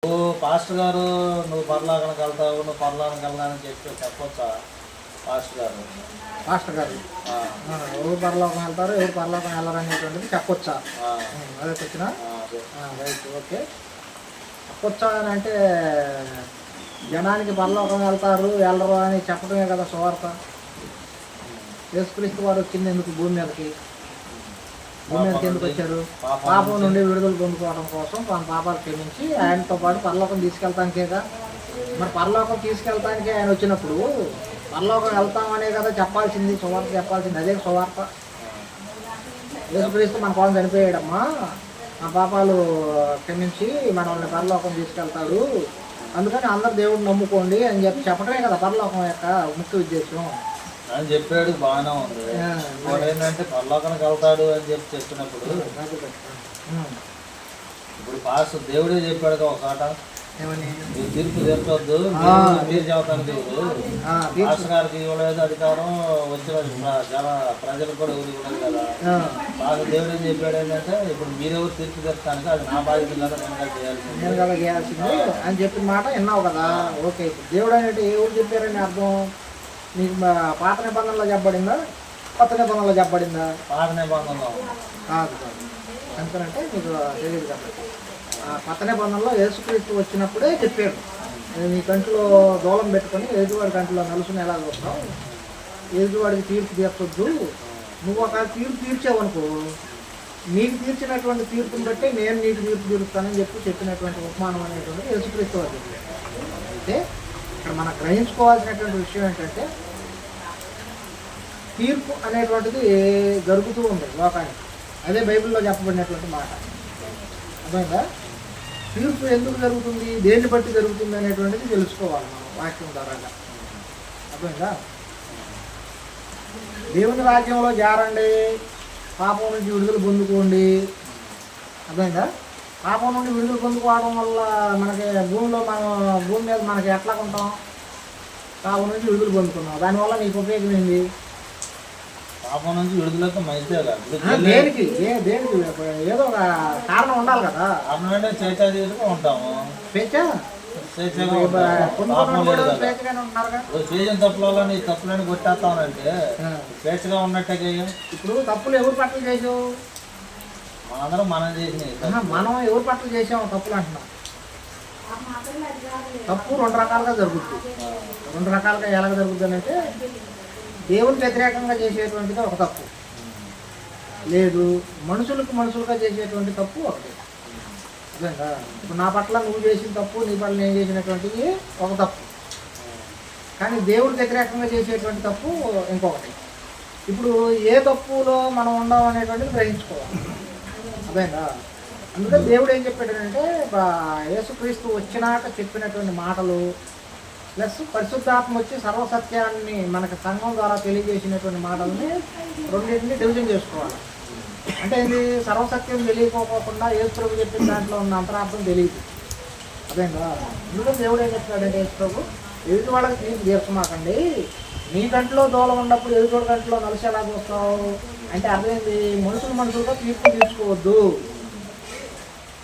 నువ్వు పాస్టర్ గారు నువ్వు పరలోకానికి వెళ్తావు, నువ్వు పరలోకానికి వెళ్తానని చెప్పొచ్చా పాస్టర్ గారు? మాస్టర్ గారు ఎవరు పరలోకం వెళ్తారు, ఎవరు పరలోకం వెళ్ళరు అనేటువంటిది చెప్పొచ్చా? అదే వచ్చిన రైట్, ఓకే. చెప్పొచ్చా అని అంటే జనానికి పరలోకం వెళ్తారు వెళ్ళరు అని చెప్పడమే కదా సువార్త. యేసుక్రీస్తు వారు వచ్చింది ఎందుకు భూమి మీదకి? భూమి మీదకి ఎందుకు వచ్చారు? పాపం నుండి విడుదల పొందుకోవడం కోసం, మన పాపాలు క్షమించి ఆయనతో పాటు పరలోకం తీసుకెళ్తానికేగా. మరి పరలోకం తీసుకెళ్తానికి ఆయన వచ్చినప్పుడు పరలోకం వెళ్తామనే కదా చెప్పాల్సింది, సువార్త చెప్పాల్సింది. అదే సువార్త. యేసుక్రీస్తు మన కోసం చనిపోయాడమ్మా, మన పాపాలు క్షమించి మనల్ని పరలోకం తీసుకెళ్తాడు, అందుకని అందరు దేవుడిని నమ్ముకోండి అని చెప్పడమే కదా పరలోకం యొక్క ముఖ్య ఉద్దేశం అని చెప్పాడు. బాగానే ఉంది. వాడు ఏంటంటే పరలోకానికి వెళ్తాడు అని చెప్పినప్పుడు ఇప్పుడు పాస్టర్ దేవుడే చెప్పాడు ఒక మాట, మీరు తీర్పు తెచ్చొద్దు, మీరు చెబుతాను దేవుడు. పాస్టర్ గారికి ఇవ్వలేదు అధికారం, వచ్చిన చాలా ప్రజలకు కూడా ఎవరు ఇవ్వలేదు కదా. పాస్టర్ దేవుడు ఏం చెప్పాడు ఏంటంటే ఇప్పుడు మీరెవరు తీర్పు తెస్తానికి అది నా బాధ్యత కదా, నేను కదా చేయాల్సింది అని చెప్పిన మాట విన్నావు కదా. ఓకే, దేవుడు అనేది ఎవరు చెప్పారని అర్థం నీకు పాత నిబంధనలో చెప్పబడిందా, కొత్త నిబంధనలో చెప్పబడిందా? పాత నిబంధనలో కాదు కాదు, ఎందుకంటే నీకు తెలియదు కాబట్టి. కొత్త నిబంధనలో యేసుక్రీస్తు వచ్చినప్పుడే చెప్పాడు, నీ కంటిలో దూలం పెట్టుకొని ఎదుటివాడి కంటిలో నలుసుని ఎలా చూస్తావు, ఎదుటివాడికి తీర్పు తీర్చొద్దు. నువ్వు ఒక తీర్పు తీర్చావనుకో, నీకు తీర్చినటువంటి తీర్పుని బట్టి నేను నీకు తీర్పు తీరుస్తానని చెప్పినటువంటి ఉపమానం అనేటువంటి యేసుక్రీస్తు వారు చెప్పాడు. అయితే ఇక్కడ మనం గ్రహించుకోవాల్సినటువంటి విషయం ఏంటంటే తీర్పు అనేటువంటిది జరుగుతూ ఉంది లోకానికి. అదే బైబిల్లో చెప్పబడినటువంటి మాట. అర్థమైందా? తీర్పు ఎందుకు జరుగుతుంది, దేన్ని బట్టి జరుగుతుంది అనేటువంటిది తెలుసుకోవాలి మనం వాక్యం ద్వారా. అర్థమైందా? దేవుని రాజ్యంలో జారండి, పాపం నుంచి విడుదల పొందుకోండి. అర్థమైందా? పాపం నుండి విడుదల పొందుకోవడం వల్ల మనకి భూమి మీద మనకి ఎట్లా ఉంటాం? పాపం నుంచి విడుదల పొందుకున్నాం, దానివల్ల నీకు ఉపయోగం ఏంది? పాపం నుంచి విడుదలతో మంచిదే కదా. దేనికి దేనికి ఏదో ఒక కారణం ఉండాలి కదా. స్వేచ్ఛాగా ఉంటాము, చేసిన తప్పుల నీ తప్పులని కొట్టేస్తామంటే స్వేచ్ఛగా ఉన్నట్టే. ఇప్పుడు తప్పులు ఎవరు పట్ల చేసావు? మనందరం మనం చేసినాయి. మనం ఎవరు పట్ల చేసాము తప్పులు అంటున్నాం. తప్పు రెండు రకాలుగా జరుగుతుంది. రెండు రకాలుగా ఎలాగ జరుగుతుంది అంటే దేవునికి వ్యతిరేకంగా చేసేటువంటిది ఒక తప్పు, లేదు మనుషులుగా చేసేటువంటి తప్పు ఒకటి. అదేంగా ఇప్పుడు నా పట్ల నువ్వు చేసిన తప్పు, నీ పట్ల నేను చేసినటువంటిది ఒక తప్పు. కానీ దేవుడికి వ్యతిరేకంగా చేసేటువంటి తప్పు ఇంకొకటి. ఇప్పుడు ఏ తప్పులో మనం ఉండాం అనేటువంటిది గ్రహించుకోవాలి. అదేంగా అందుకని దేవుడు ఏం చెప్పాడంటే యేసుక్రీస్తు వచ్చినాక చెప్పినటువంటి మాటలు ప్లస్ పరిశుద్ధాత్మ వచ్చి సర్వసత్యాన్ని మనకి సంఘం ద్వారా తెలియజేసినటువంటి మాటలని రెండింటిని డివిజన్ చేసుకోవాలి. అంటే ఇది సర్వసత్యం తెలియకోకుండా యేసు ప్రభు చెప్పిన దాంట్లో ఉన్న అంతరార్థం తెలియదు. అదేంగా ఎందుకంటే దేవుడు ఏం చెప్తాడంటే యేసు ప్రభు ఎదుటి వాళ్ళకి తీర్పు తీర్చమాకండి, నీ కంట్లో దూలం ఉన్నప్పుడు ఎదుటి కంట్లో నలిసి ఎలా చూస్తావు అంటే అర్థమైంది, మనుషులుగా తీర్పులు తీర్చుకోవద్దు.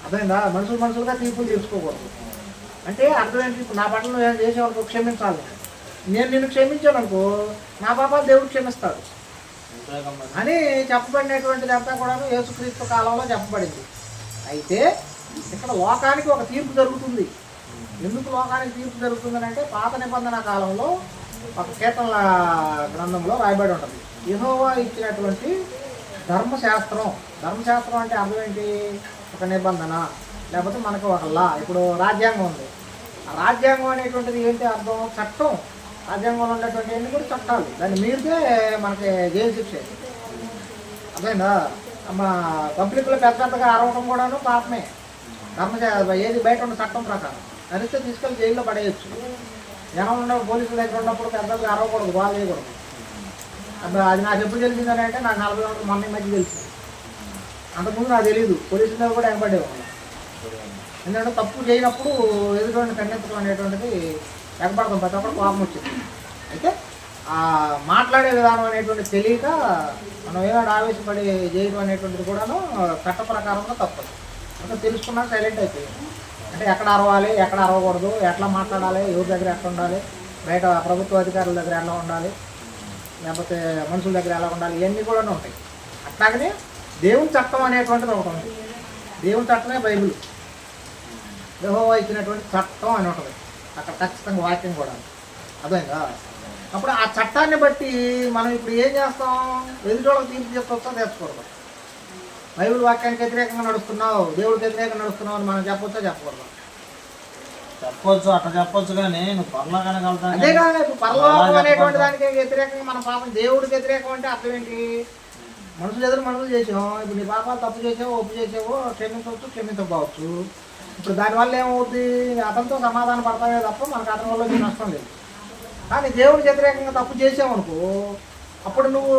అర్థమైందా? మనుషులుగా తీర్పులు తీర్చుకోకూడదు అంటే అర్థం ఏంటి? ఇప్పుడు నా పట్ల నువ్వు చేసేవాళ్ళకు క్షమించాలి, నేను నిన్ను క్షమించాను అనుకో నా పాపాలు దేవుడు క్షమిస్తాడు అని చెప్పబడినటువంటిది అంతా కూడా యేసుక్రీస్తు కాలంలో చెప్పబడింది. అయితే ఇక్కడ లోకానికి ఒక తీర్పు జరుగుతుంది. ఎందుకు లోకానికి తీర్పు జరుగుతుందని అంటే పాత నిబంధన కాలంలో ఒక కీర్తనల గ్రంథంలో రాయబడి ఉంటుంది, యెహోవా ఇచ్చినటువంటి ధర్మశాస్త్రం అంటే అర్థం ఏంటి? ఒక నిబంధన, లేకపోతే మనకు ఒక లా. ఇప్పుడు రాజ్యాంగం ఉంది, ఆ రాజ్యాంగం అనేటువంటిది ఏంటి అర్థం? చట్టం. రాజ్యాంగంలో ఉన్నటువంటి ఎన్ని కూడా చట్టాలు, దాన్ని మీరితే మనకి జైలు శిక్ష. అదేనా మన పబ్లిక్లో పెద్దగా అరవడం కూడాను పాపమే. ఏది బయట ఉన్న చట్టం ప్రకారం అరిస్తే తీసుకెళ్ళి జైల్లో పడేయచ్చు. జనం ఉన్న పోలీసుల దగ్గర ఉన్నప్పుడు పెద్దగా అరవకూడదు, బాగా చేయకూడదు. అది నాకు ఎప్పుడు తెలిసిందని అంటే నాకు 40 గంటలు మొన్న మధ్య తెలిసింది. అంతకుముందు నాకు తెలియదు, పోలీసుల మీద కూడా వెనపడేవాళ్ళు. ఎందుకంటే తప్పు చేయనప్పుడు ఎదుటి ఖండించడం అనేటువంటిది ఎగబడతాం, ప్రతి ఒక్కరు కోపం వచ్చింది. అయితే ఆ మాట్లాడే విధానం అనేటువంటి తెలియక మనం ఏమైనా ఆవేశపడి చేయడం అనేటువంటిది కూడాను చట్ట ప్రకారంగా తప్పదు. అంటే తెలుసుకున్నాక సైలెంట్ అయిపోయింది. అంటే ఎక్కడ అరవాలి, ఎక్కడ అరవకూడదు, ఎట్లా మాట్లాడాలి, ఎవరి దగ్గర ఎట్లా ఉండాలి, బయట ప్రభుత్వ అధికారుల దగ్గర ఎలా ఉండాలి, లేకపోతే మనుషుల దగ్గర ఎలా ఉండాలి, ఇవన్నీ కూడా ఉంటాయి. అట్లాగనే దేవుని చట్టం అనేటువంటిది ఒకటి ఉంది. దేవుని చట్టమే బైబిల్, యెహోవా ఇచ్చినటువంటి చట్టం అని ఉంటుంది అక్కడ ఖచ్చితంగా వాక్యం కూడా. అదేంగా అప్పుడు ఆ చట్టాన్ని బట్టి మనం ఇప్పుడు ఏం చేస్తాం, ఎదుటోళ్ళకి తీర్పు చెప్పొచ్చా తెచ్చుకోవడం. బైబిల్ వాక్యానికి వ్యతిరేకంగా నడుస్తున్నావు, దేవుడికి వ్యతిరేకంగా నడుస్తున్నావు అని మనం చెప్పొచ్చా చెప్పకూడదు. చెప్పొచ్చు, అట్లా చెప్పొచ్చు, కానీ నువ్వు పరలోకానికి వెళ్తాను. అదే కాదు, ఇప్పుడు పరలోకం అనేటువంటి దానికి వ్యతిరేకంగా మన పాపం, దేవుడికి వ్యతిరేకం అంటే అర్థం ఏంటి? మనుషులు ఎదురు మనుషులు చేసాం, ఇప్పుడు నీ పాపాలు తప్పు చేసావు, ఒప్పు చేసావు, క్షమించవచ్చు, క్షమించకపోవచ్చు. ఇప్పుడు దానివల్ల ఏమవుద్ది, అతనితో సమాధానం పడతామే తప్ప మనకు అతని వల్ల నష్టం లేదు. కానీ దేవుడికి వ్యతిరేకంగా తప్పు చేసావనుకో, అప్పుడు నువ్వు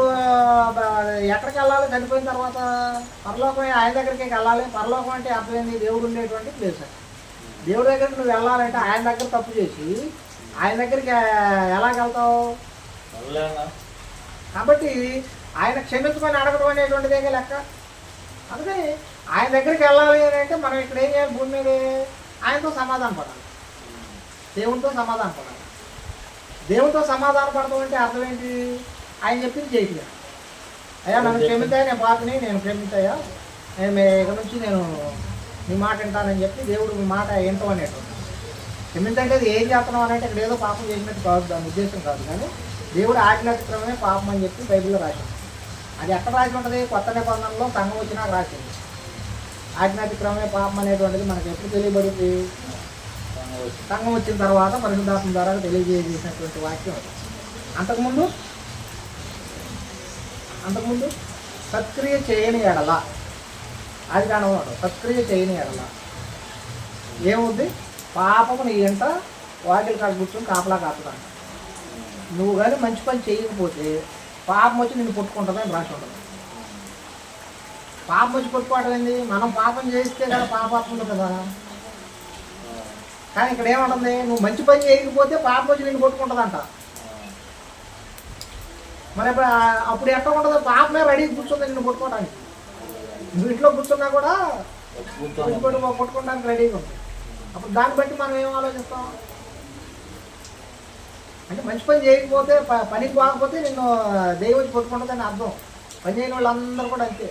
ఎక్కడికి వెళ్ళాలి? చనిపోయిన తర్వాత పరలోకం ఆయన దగ్గరికి వెళ్ళాలి. పరలోకం అంటే అర్థమైంది దేవుడు ఉండేటువంటి ప్లేస్. దేవుడి దగ్గరికి నువ్వు వెళ్ళాలంటే ఆయన దగ్గర తప్పు చేసి ఆయన దగ్గరికి ఎలాగెళ్తావు? కాబట్టి ఆయన క్షమించుకొని అడగడం అనేటువంటిదే లెక్క. అందుకని ఆయన దగ్గరికి వెళ్ళాలి అని అంటే మనం ఇక్కడ ఏం చేయాలి? భూమి మీద ఆయనతో సమాధానం పడాలి, దేవునితో సమాధానం పడాలి. దేవునితో సమాధానం పడతాం అంటే అర్థం ఏంటి? ఆయన చెప్పింది చేయట్లేదు. అయ్యా నన్ను క్షమించాయా, నేను పాపని నేను క్షమించాయా, నేను ఇక నుంచి నేను నీ మాట వింటానని చెప్పి దేవుడు మీ మాట ఏంటో అనేటువంటి. క్షమించంటే అది ఏం చేస్తున్నాం అని అంటే ఇక్కడ ఏదో పాపం చేసినట్టు కాదు, దాని ఉద్దేశం కాదు. కానీ దేవుడు ఆజ్ఞాతిక్రమమే పాపం అని చెప్పి బైబిల్లో రాసింది. అది ఎక్కడ రాసి ఉంటుంది? కొత్త నిబంధనలో సంఘం వచ్చినాక రాసింది. ఆజ్ఞాతిక్రమమే పాపం అనేటువంటిది మనకు ఎప్పుడు తెలియబడింది? సంఘం వచ్చిన తర్వాత పరిశుద్ధాత్మ ద్వారా తెలియజేసినటువంటి వాక్యం. అంతకుముందు సత్క్రియ చేయని ఎడల, అది కానవాడు సత్క్రియ చేయని ఎడల ఏముంది? పాపము నీ ఎంట వాకిలి కాడ కూర్చొని కాపలా కాపుతాను. నువ్వు కానీ మంచి పని చేయకపోతే పాపం వచ్చి నిన్ను పుట్టుకుంటుందని రాసి ఉంటుంది. పాపం వచ్చి పుట్టుకోవడం ఏంది? మనం పాపం చేస్తే కదా పాపాత్ములు కదా. కానీ ఇక్కడ ఏమంటుంది? నువ్వు మంచి పని చేయకపోతే పాపం వచ్చి నిన్ను కొట్టుకుంటుందంట. మరి అప్పుడు ఎట్లా ఉంటుంది? పాపమే రెడీ కూర్చుంది నిన్ను కొట్టుకోవడానికి. నువ్వు ఇంట్లో కూర్చున్నా కూడా కొట్టుకోవడానికి రెడీగా ఉంది. అప్పుడు దాన్ని బట్టి మనం ఏం ఆలోచిస్తాం అంటే మంచి పని చేయకపోతే, పనికి పోకపోతే నిన్ను దెయ్యం వచ్చి కొట్టుకుంటుందని అర్థం. పని చేయని వాళ్ళందరూ కూడా అంతే.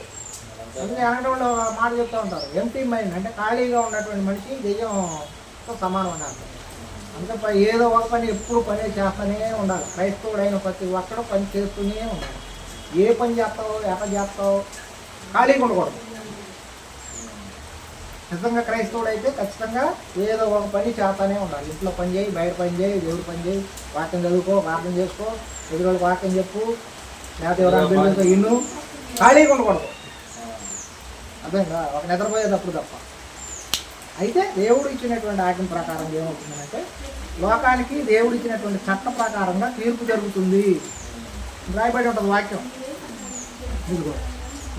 అందుకే అనడం వాళ్ళు మాట చెప్తూ ఉంటారు, ఎంటీ మైండ్ అంటే ఖాళీగా ఉన్నటువంటి మనిషి దెయ్యంతో సమానం అని అర్థం. అందుకే ఏదో ఒక పని ఎప్పుడు పని చేస్తూనే ఉండాలి. క్రైస్తవుడైన ప్రతి ఒక్కడు పని చేస్తూనే ఉండాలి. ఏ పని చేస్తావు, ఎట్లా చేస్తావు, ఖాళీగా ఉండకూడదు. నిజంగా క్రైస్తవుడైతే ఖచ్చితంగా ఏదో ఒక పని చేస్తూనే ఉండాలి. ఇంట్లో పని చేయి, బయట పని చేయి, దేవుడు పని చేయి, వాక్యం చదువుకో, ప్రార్థన చేసుకో, ఎదురోళ్ళకి వాక్యం చెప్పు, లేకపోతే ఎవరైనా బిల్డింగ్తో ఇన్ను, ఖాళీగా ఉండకూడదు. అర్థంగా ఒక నిద్రపోయేటప్పుడు తప్ప. అయితే దేవుడు ఇచ్చినటువంటి ఆజ్ఞ ప్రకారం ఏమవుతుందంటే లోకానికి దేవుడు ఇచ్చినటువంటి చట్ట ప్రకారంగా తీర్పు జరుగుతుంది. రాయబడి ఉంటుంది వాక్యం. ఇదిగో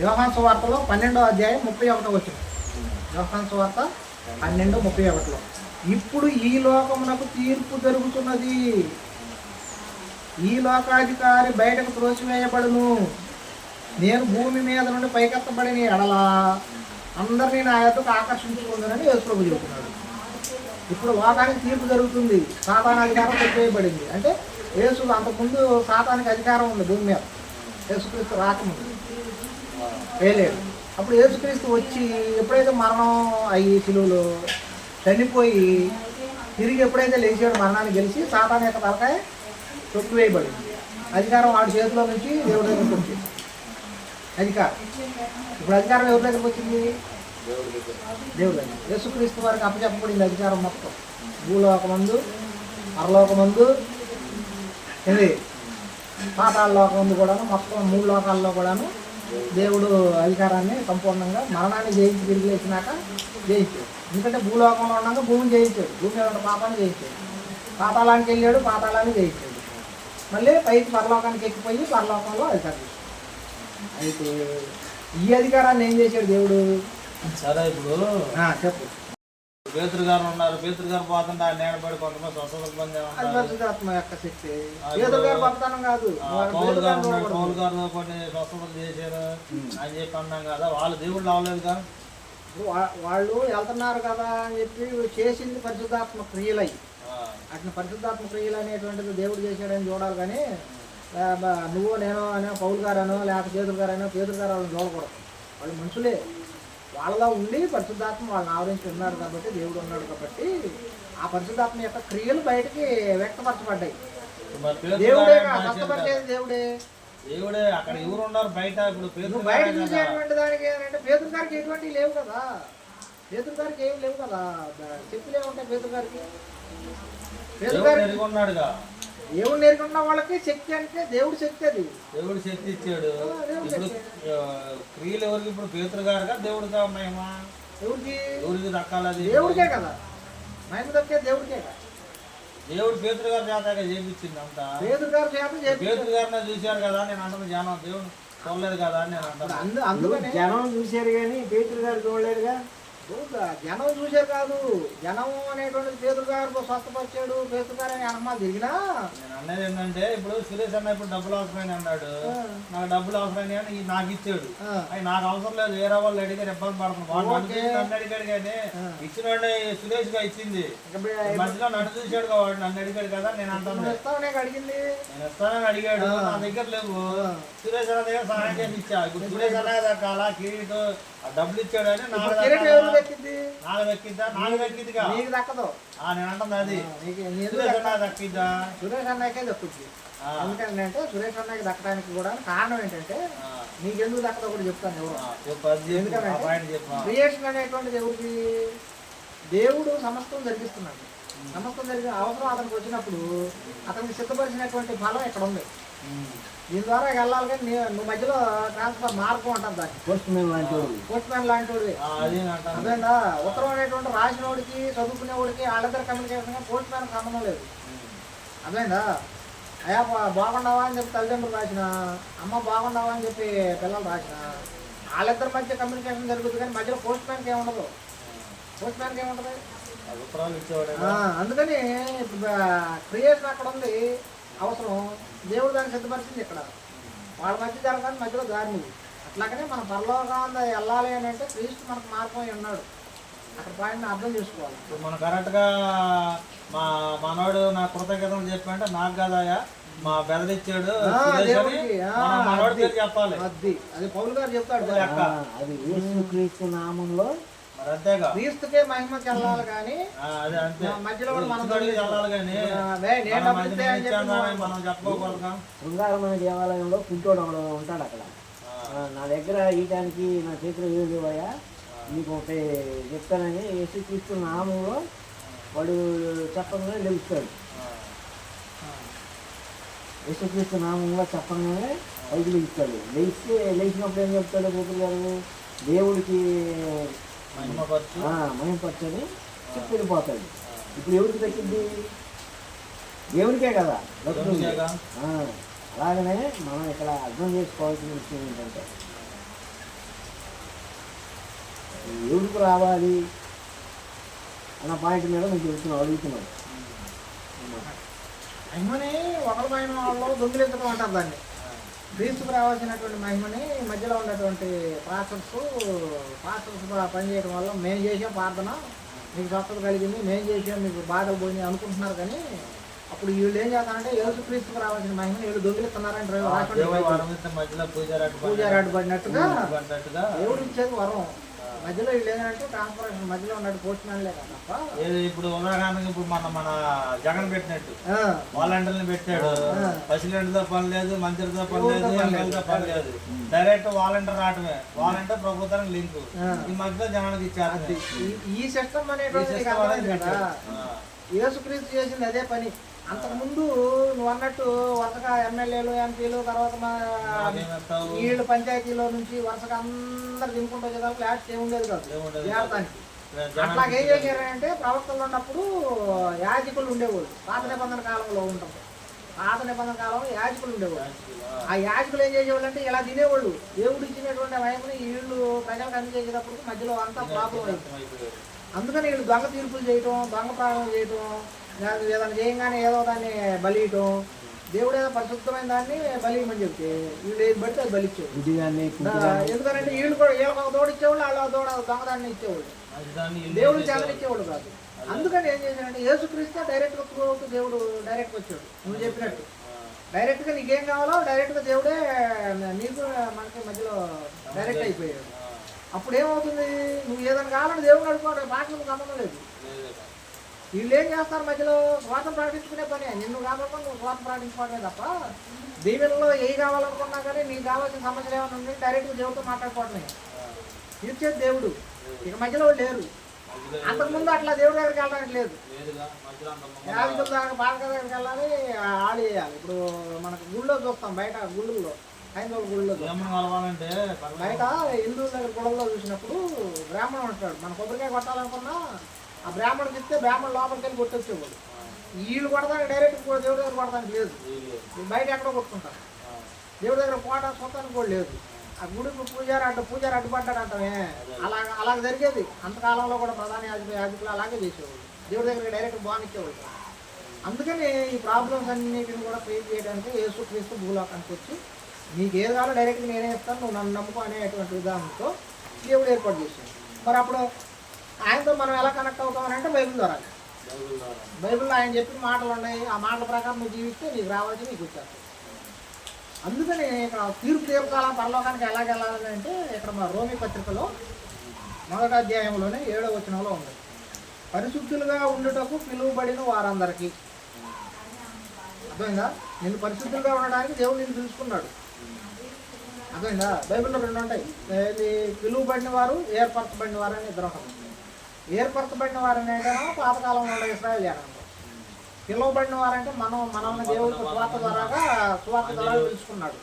యోహాను సువార్తలో 12వ అధ్యాయం 31 వచ్చింది. యోహాను సువార్త 12:31. ఇప్పుడు ఈ లోకమునకు తీర్పు జరుగుతున్నది, ఈ లోకాధికారి బయటకు త్రోసివేయబడును, నేను భూమి మీద నుండి పైకెత్తబడిన ఎడల అందరినీ నా యొద్దకు ఆకర్షించుకుందని యేసుప్రభు చెబుతున్నాడు. ఇప్పుడు లోకానికి తీర్పు జరుగుతుంది, సాతాను అధికారం కొట్టివేయబడింది. అంటే యేసు అంతకుముందు సాతానికి అధికారం ఉంది భూమి మీద, యేసుక్రీస్తు రాకముందు వేయలేడు. అప్పుడు యేసుక్రీస్తు వచ్చి ఎప్పుడైతే మరణం అయ్యి సిలువలో చనిపోయి తిరిగి ఎప్పుడైతే లేచాడు, మరణాన్ని గెలిచి సాతాను యొక్క తలకాయ తొక్కివేయబడింది. అధికారం వాడి చేతిలో నుంచి దేవుడి దగ్గరికి వచ్చింది అధికారం. ఇప్పుడు అధికారం ఎవరి దగ్గరికి వచ్చింది? దేవుడి దగ్గర. యేసుక్రీస్తు వారికి అప్పచెప్పబడింది అధికారం మొత్తం. భూలోకమందు, పరలోకమందు, ఇది పాతాళ లోకమందు కూడాను, మొత్తం 3 లోకాల్లో కూడాను దేవుడు అధికారాన్ని సంపూర్ణంగా మరణాన్ని జయించి తిరిగి లేచినాక జయించాడు. ఎందుకంటే భూలోకంలో ఉన్నాక భూమిని జయించాడు, భూమి మీద ఉన్న పాపాన్ని జయించాడు. పాతాళానికి వెళ్ళాడు, పాతాళాన్ని జయించాడు. మళ్ళీ పైకి పరలోకానికి ఎక్కిపోయి పరలోకంలో అధికారం. అయితే ఈ అధికారాన్ని ఏం చేశాడు దేవుడు? సరే ఇప్పుడు చెప్పు. పేతురు గారు ఉన్నారు, పేతురు గారు పోతుంటే ఆయన నేడబడి కొంతమంది స్వస్థతలు పరిశుద్ధాత్మ యొక్క శక్తి. పేతురు గారు గొప్పతనం కాదు, పౌలు గారు కొన్ని స్వస్థతలు చేశారు అని చెప్పి అన్నాం కదా, వాళ్ళు దేవుళ్ళు అవ్వలేదుగా. ఇప్పుడు వాళ్ళు వెళ్తున్నారు కదా అని చెప్పి చేసింది పరిశుద్ధాత్మ క్రియలై, అట్లా పరిశుద్ధాత్మ క్రియలు అనేటువంటిది దేవుడు చేశాడని చూడాలి. కానీ నువ్వు నేను అనో పౌలు గారనో లేకపోతే పేతురు గారనో పేతురు గారు వాళ్ళని చూడకూడదు. వాళ్ళు మనుషులే, వాళ్ళలో ఉండి పరిశుద్ధాత్మ వాళ్ళని ఆవరించి ఉన్నాడు కాబట్టి, దేవుడు ఉన్నాడు కాబట్టి ఆ పరిశుద్ధాత్మ యొక్క క్రియలు బయటకి వ్యక్తపరచబడ్డాయి. దేవుడే స్వస్థపరిచేది దేవుడే. దేవుడే అక్కడ ఎవరు ఉన్నారు బయట? ఇప్పుడు బయట చూసేటువంటి దానికి ఏంటంటే పేతురు గారికి ఎటువంటివి లేవు కదా, పేతురు గారికి ఏమి లేవు కదా, శక్తులు ఏముంటాయి పేతురు గారికి? పేతురు గారికి ఉన్నాడుగా, దేవుడు నేర్కొన్న వాళ్ళకి శక్తి అంటే దేవుడు శక్తి, అది దేవుడు శక్తి ఇచ్చాడు. ఇప్పుడు క్రియలు ఎవరికి? ఇప్పుడు పేతురు గారుగా దేవుడుగా మహిమ ఎవరికి దక్కాలి? అది దేవుడికే కదా మహిమ దక్కే, దేవుడికే కదా. దేవుడు పేతురు గారి చేత చేపించింది అంతా. పేతురు గారి చేత పేతురు గారిని చూశారు కదా నేను అంటున్న జనం, దేవుడు చూడలేదు కదా అని నేను అంటాను. అందుకని జనం చూశారు కానీ పేతురు గారు చూడలేదుగా. జనం చూశారు కాదు, జనం అనేటువంటిది పేతురు గారు స్వస్థపరిచాడు, పేతురు గారు అని అనమాలు తిరిగినా. నేను అన్నది ఏంటంటే ఇప్పుడు సురేష్ అన్న ఇప్పుడు డబ్బులు అవసరమైన అన్నాడు, నాకు డబ్బులు అవసరమైన అని నాకు ఇచ్చాడు. అవి నాకు అవసరం లేదు, వేరే వాళ్ళు అడిగారు ఇబ్బంది పడుతున్నాడు, నన్ను అడిగాడు కానీ ఇచ్చిన వాడిని సురేష్ గా ఇచ్చింది. మధ్యలో నన్ను చూశాడు వాడు, నన్ను అడిగాడు కదా నేను అంటాను. అడిగింది నేను ఇస్తానని అడిగాడు, నా దగ్గర లేవు. సురేష్ అన్న దగ్గర సహాయం చేసి ఇచ్చా. ఇప్పుడు సురేష్ అన్న దక్కాలా కిరీట్ డబ్బులు ఇచ్చాడు అని నాకు దక్కిద్దా? నాకు దక్కిద్దిగా నీకు దక్కదు. నేను అంటుంది అది దక్కిద్దా? సురేష్ అన్నకే దక్కుద్ది. ఎందుకంటే సురేష్ అన్నకి దక్కడానికి కూడా కారణం ఏంటంటే నీకెందుకు దక్కదో కూడా చెప్తాను. ఎవరు ఎందుకంటే క్రియేషన్ అనేటువంటిది ఎవరికి? దేవుడు సమస్తం జరిగిస్తున్నాడు. సమస్తం జరిగిన అవసరం అతనికి వచ్చినప్పుడు అతనికి సిద్ధపరిచినటువంటి ఫలం ఇక్కడ ఉంది. దీని ద్వారా వెళ్ళాలి కానీ నువ్వు మధ్యలో ట్రాన్స్ఫర్ మార్గం అంటారు దాన్ని. పోస్ట్ మ్యాన్ లాంటి అదేనా? ఉత్తరం అనేటువంటి రాసిన వాడికి చదువుకునేవాడికి వాళ్ళిద్దరు కమ్యూనికేషన్ పోస్ట్ మ్యాన్ సంబంధం లేదు. అదేనా? అయ్యా బాగుండవా అని చెప్పి తల్లిదండ్రులు రాసిన, అమ్మ బాగుండవా అని చెప్పి పిల్లలు రాసిన, వాళ్ళిద్దరి మధ్య కమ్యూనికేషన్ జరుగుతుంది కానీ మధ్యలో పోస్ట్ మ్యాన్కి ఏముండదు. పోస్ట్ మ్యాన్కి ఏముంటుంది? అందుకని క్రియేషన్ అక్కడ ఉంది, అవసరం. దేవుడు దాన్ని సిద్ధపరిచింది ఇక్కడ. వాళ్ళ మధ్య జరగాలి, మధ్యలో దారి. అట్లాగనే మన పరలోకం వెళ్ళాలి అని అంటే క్రీస్తు మనకు మార్గం ఉన్నాడు. అక్కడ పాయింట్ని అర్థం చేసుకోవాలి. ఇప్పుడు మనం కరెక్ట్గా మనోడు నా కృతజ్ఞతలు చెప్పంటే నాకు కదాయా మా బెదరిచ్చాడు చెప్పాలి. అది పౌలు గారు చెప్తాడు. అది యేసుక్రీస్తు నామంలో క్రీస్తుకే మహిమకి వెళ్ళాలి కానీ మధ్యలో మనం చెప్పుకోగలుగుతాం. శృంగారమైన దేవాలయంలో కుంటోడు ఉంటాడు అక్కడ. నా దగ్గర ఈయటానికి నా చేతిలో ఏం లేవయ్యా, నీకు ఒకటి చెప్తానని యేసుక్రీస్తు నామంలో వాడు చెప్పగానే లెగుస్తాడు. యేసుక్రీస్తు నామంలో చెప్పగానే పైకి లెగుస్తాడు. లేచినప్పుడు ఏం చెప్తాడు గోపులు గారు? దేవుడికి మహిమపరచని చెప్పి వెళ్ళిపోతాడు. ఇప్పుడు ఎవరికి దక్కింది? దేవుడికే కదా. అలాగనే మనం ఇక్కడ అర్థం చేసుకోవాల్సిన విషయం ఏంటంటే ఎవరికి రావాలి అన్న పాయింట్ మీద నేను అడుగుతున్నాను. మహిమని ఒకరి మహిమ వాళ్ళు దొంగిలించడం అంటారు దాన్ని. క్రీస్తుకు రావాల్సినటువంటి మహిమని మధ్యలో ఉన్నటువంటి పాస్టర్స్ పనిచేయడం వల్ల మేము చేసాం ప్రార్థన, మీకు స్వస్థత కలిగింది, మేము చేసాం, మీకు బాధలు పోయినాయి అనుకుంటున్నారు. కానీ అప్పుడు వీళ్ళు ఏం చేస్తారంటే యేసుక్రీస్తుకు రావాల్సిన మహిమని వీళ్ళు దొంగిలిస్తున్నారంటే పూజారాడు పడినట్టుగా దేవుడు ఇచ్చేది వరం. మధ్యలో వీళ్ళు ఏంటంటే ట్రాన్స్ఫర్మేషన్ మధ్యలో ఉన్నట్టు పోస్ట్ మ్యాన్లే కదా తప్ప. ఉదాహరణకి ఇప్పుడు మన జగన్ పెట్టినట్టు వాలంటీర్ని పెట్టాడు. పసిలెంట్తో పని లేదు, మంత్రితో పని లేదు, ఎమ్మెల్యేతో పని లేదు, డైరెక్ట్ వాలంటీర్ రావటమే. వాలంటీర్ ప్రభుత్వానికి లింక్. ఈ మధ్యలో జనానికి ఇచ్చారు. ఈ సిస్టమ్ అనేటువంటి కదా యేసుక్రీస్తు చేసింది అదే పని. అంతకుముందు నువ్వు అన్నట్టు వరుసగా ఎమ్మెల్యేలు, ఎంపీలు, తర్వాత వీళ్ళు పంచాయతీలో నుంచి వరుసగా అందరు దింపుకుంటూ వచ్చేదానికి లాస్ట్ ఏముండేది కాదు చేరడానికి. అట్లాగేం చేశారంటే ప్రవక్తలు ఉన్నప్పుడు యాజకులు ఉండేవాళ్ళు. పాత నిబంధన కాలంలో ఉంటుంది. పాత నిబంధన కాలంలో యాజకులు ఉండేవాళ్ళు. ఆ యాజకులు ఏం చేసేవాళ్ళు అంటే ఇలా తినేవాళ్ళు. దేవుడు ఇచ్చినటువంటి వైపుని వీళ్ళు ప్రజలకు అందజేసేటప్పుడు మధ్యలో అంతా ప్రాబ్లం అయింది. అందుకని వీళ్ళు దొంగ తీర్పులు చేయటం, దొంగ ప్రాణం చేయటం, ఏదైనా చేయగానే ఏదో దాన్ని బలియటం, దేవుడు ఏదో పరిశుద్ధమైన దాన్ని బలి ఇవ్వమని చెప్తే వీళ్ళు ఏది పడితే అది బలిచ్చేవాడు. ఎందుకంటే వీళ్ళు కూడా వీళ్ళకి ఒక తోడు ఇచ్చేవాళ్ళు, వాళ్ళు తోడు దొంగదాన్ని ఇచ్చేవాళ్ళు, దేవుడు చాలా ఇచ్చేవాళ్ళు కాదు. అందుకని ఏం చేశాడంటే యేసుక్రీస్తు డైరెక్ట్గా త్రూఅవుట్ దేవుడు డైరెక్ట్గా వచ్చాడు. నువ్వు చెప్పినట్టు డైరెక్ట్గా నీకేం కావాలో డైరెక్ట్గా దేవుడే నీకు మనకి మధ్యలో డైరెక్ట్ అయిపోయాడు. అప్పుడు ఏమవుతుంది, నువ్వు ఏదైనా కావాలని దేవుడు అడుకోవడం మాటలకు సంబంధం లేదు. వీళ్ళు ఏం చేస్తారు, మధ్యలో స్వార్థం ప్రకటించుకునే పని. నిన్ను కాకుండా నువ్వు స్వార్థం ప్రకటించుకోవడమే తప్ప దీవెనలో ఏ కావాలనుకున్నా కానీ నీకు కావాల్సిన సమస్యలు ఏమైనా ఉండి డైరెక్ట్గా దేవుడితో మాట్లాడుకోవడమే. తీర్చేది దేవుడు. ఇక మధ్యలో లేరు. అంతకుముందు అట్లా దేవుడి దగ్గరికి వెళ్ళడానికి లేదు. యాజకుల దగ్గర పాలక దగ్గరికి వెళ్ళాలి, ఆడి వేయాలి. ఇప్పుడు మనకు గుళ్ళో చూస్తాం, బయట గుళ్ళల్లో హైందవుల గుళ్ళో బయట హిందువుల దగ్గర గుళ్ళలో చూసినప్పుడు బ్రాహ్మణుడు ఉంటాడు. మన కొబ్బరికాయ కొట్టాలనుకున్నా ఆ బ్రాహ్మణుడికి ఇస్తే బ్రాహ్మణుడు లోపలికి వెళ్ళి కొట్టొచ్చేవాడు. వీళ్ళు కొడతానికి డైరెక్ట్ దేవుడి దగ్గర కొడతానికి లేదు, బయట ఎక్కడో కొట్టుకుంటారు. దేవుడి దగ్గర పోవడానికి చూడటానికి కూడా లేదు. ఆ గుడికి పూజారి అడ్డుపడ్డాడు అంటామే, అలాగ జరిగేది. అంతకాలంలో కూడా ప్రధాన యాజకులు అలాగే చేసేవాళ్ళు, దేవుడి దగ్గర డైరెక్ట్ బానిచ్చేవాళ్ళు. అందుకని ఈ ప్రాబ్లమ్స్ అన్నిటిని కూడా ఫేస్ చేయడానికి యేసుక్రీస్తు భూలోకానికి వచ్చి నీకు ఏది కావాలో డైరెక్ట్గా నేనే ఇస్తాను, నువ్వు నన్ను నమ్ముకో అనేటువంటి విధానంతో దేవుడు ఏర్పాటు చేశాడు. మరి అప్పుడు ఆయనతో మనం ఎలా కనెక్ట్ అవుతామని అంటే బైబిల్ ద్వారా. బైబిల్లో ఆయన చెప్పిన మాటలు ఉన్నాయి, ఆ మాటల ప్రకారం నువ్వు జీవిస్తే నీకు రావాల్సి నీకు వచ్చేస్తాయి. అందుకని ఇక్కడ తీర్పు తీర్పాల పరలోకానికి ఎలాగ వెళ్ళాలని అంటే ఇక్కడ మా రోమి పత్రికలో 1వ అధ్యాయంలోనే 7వ వచనంలో ఉంది, పరిశుద్ధులుగా ఉండుటకు పిలువబడిన వారందరికీ. అర్థమైందా? నిన్ను పరిశుద్ధులుగా ఉండడానికి దేవుడు నిన్ను పిలుచుకున్నాడు. అర్థమైందా? బైబిల్లో 2 ఉంటాయి, పిలువబడిన వారు, ఏర్పరచబడిన వారు అని 2 ఉంటాయి. ఏర్పరచబడిన వారని ఏంటనో పాతకాలంలో ఉన్న ఇశ్రాయేలు జనాంగం. పిలువబడిన వారంటే మనల్ని దేవుడు సువార్త ద్వారా పిలుచుకున్నాడు.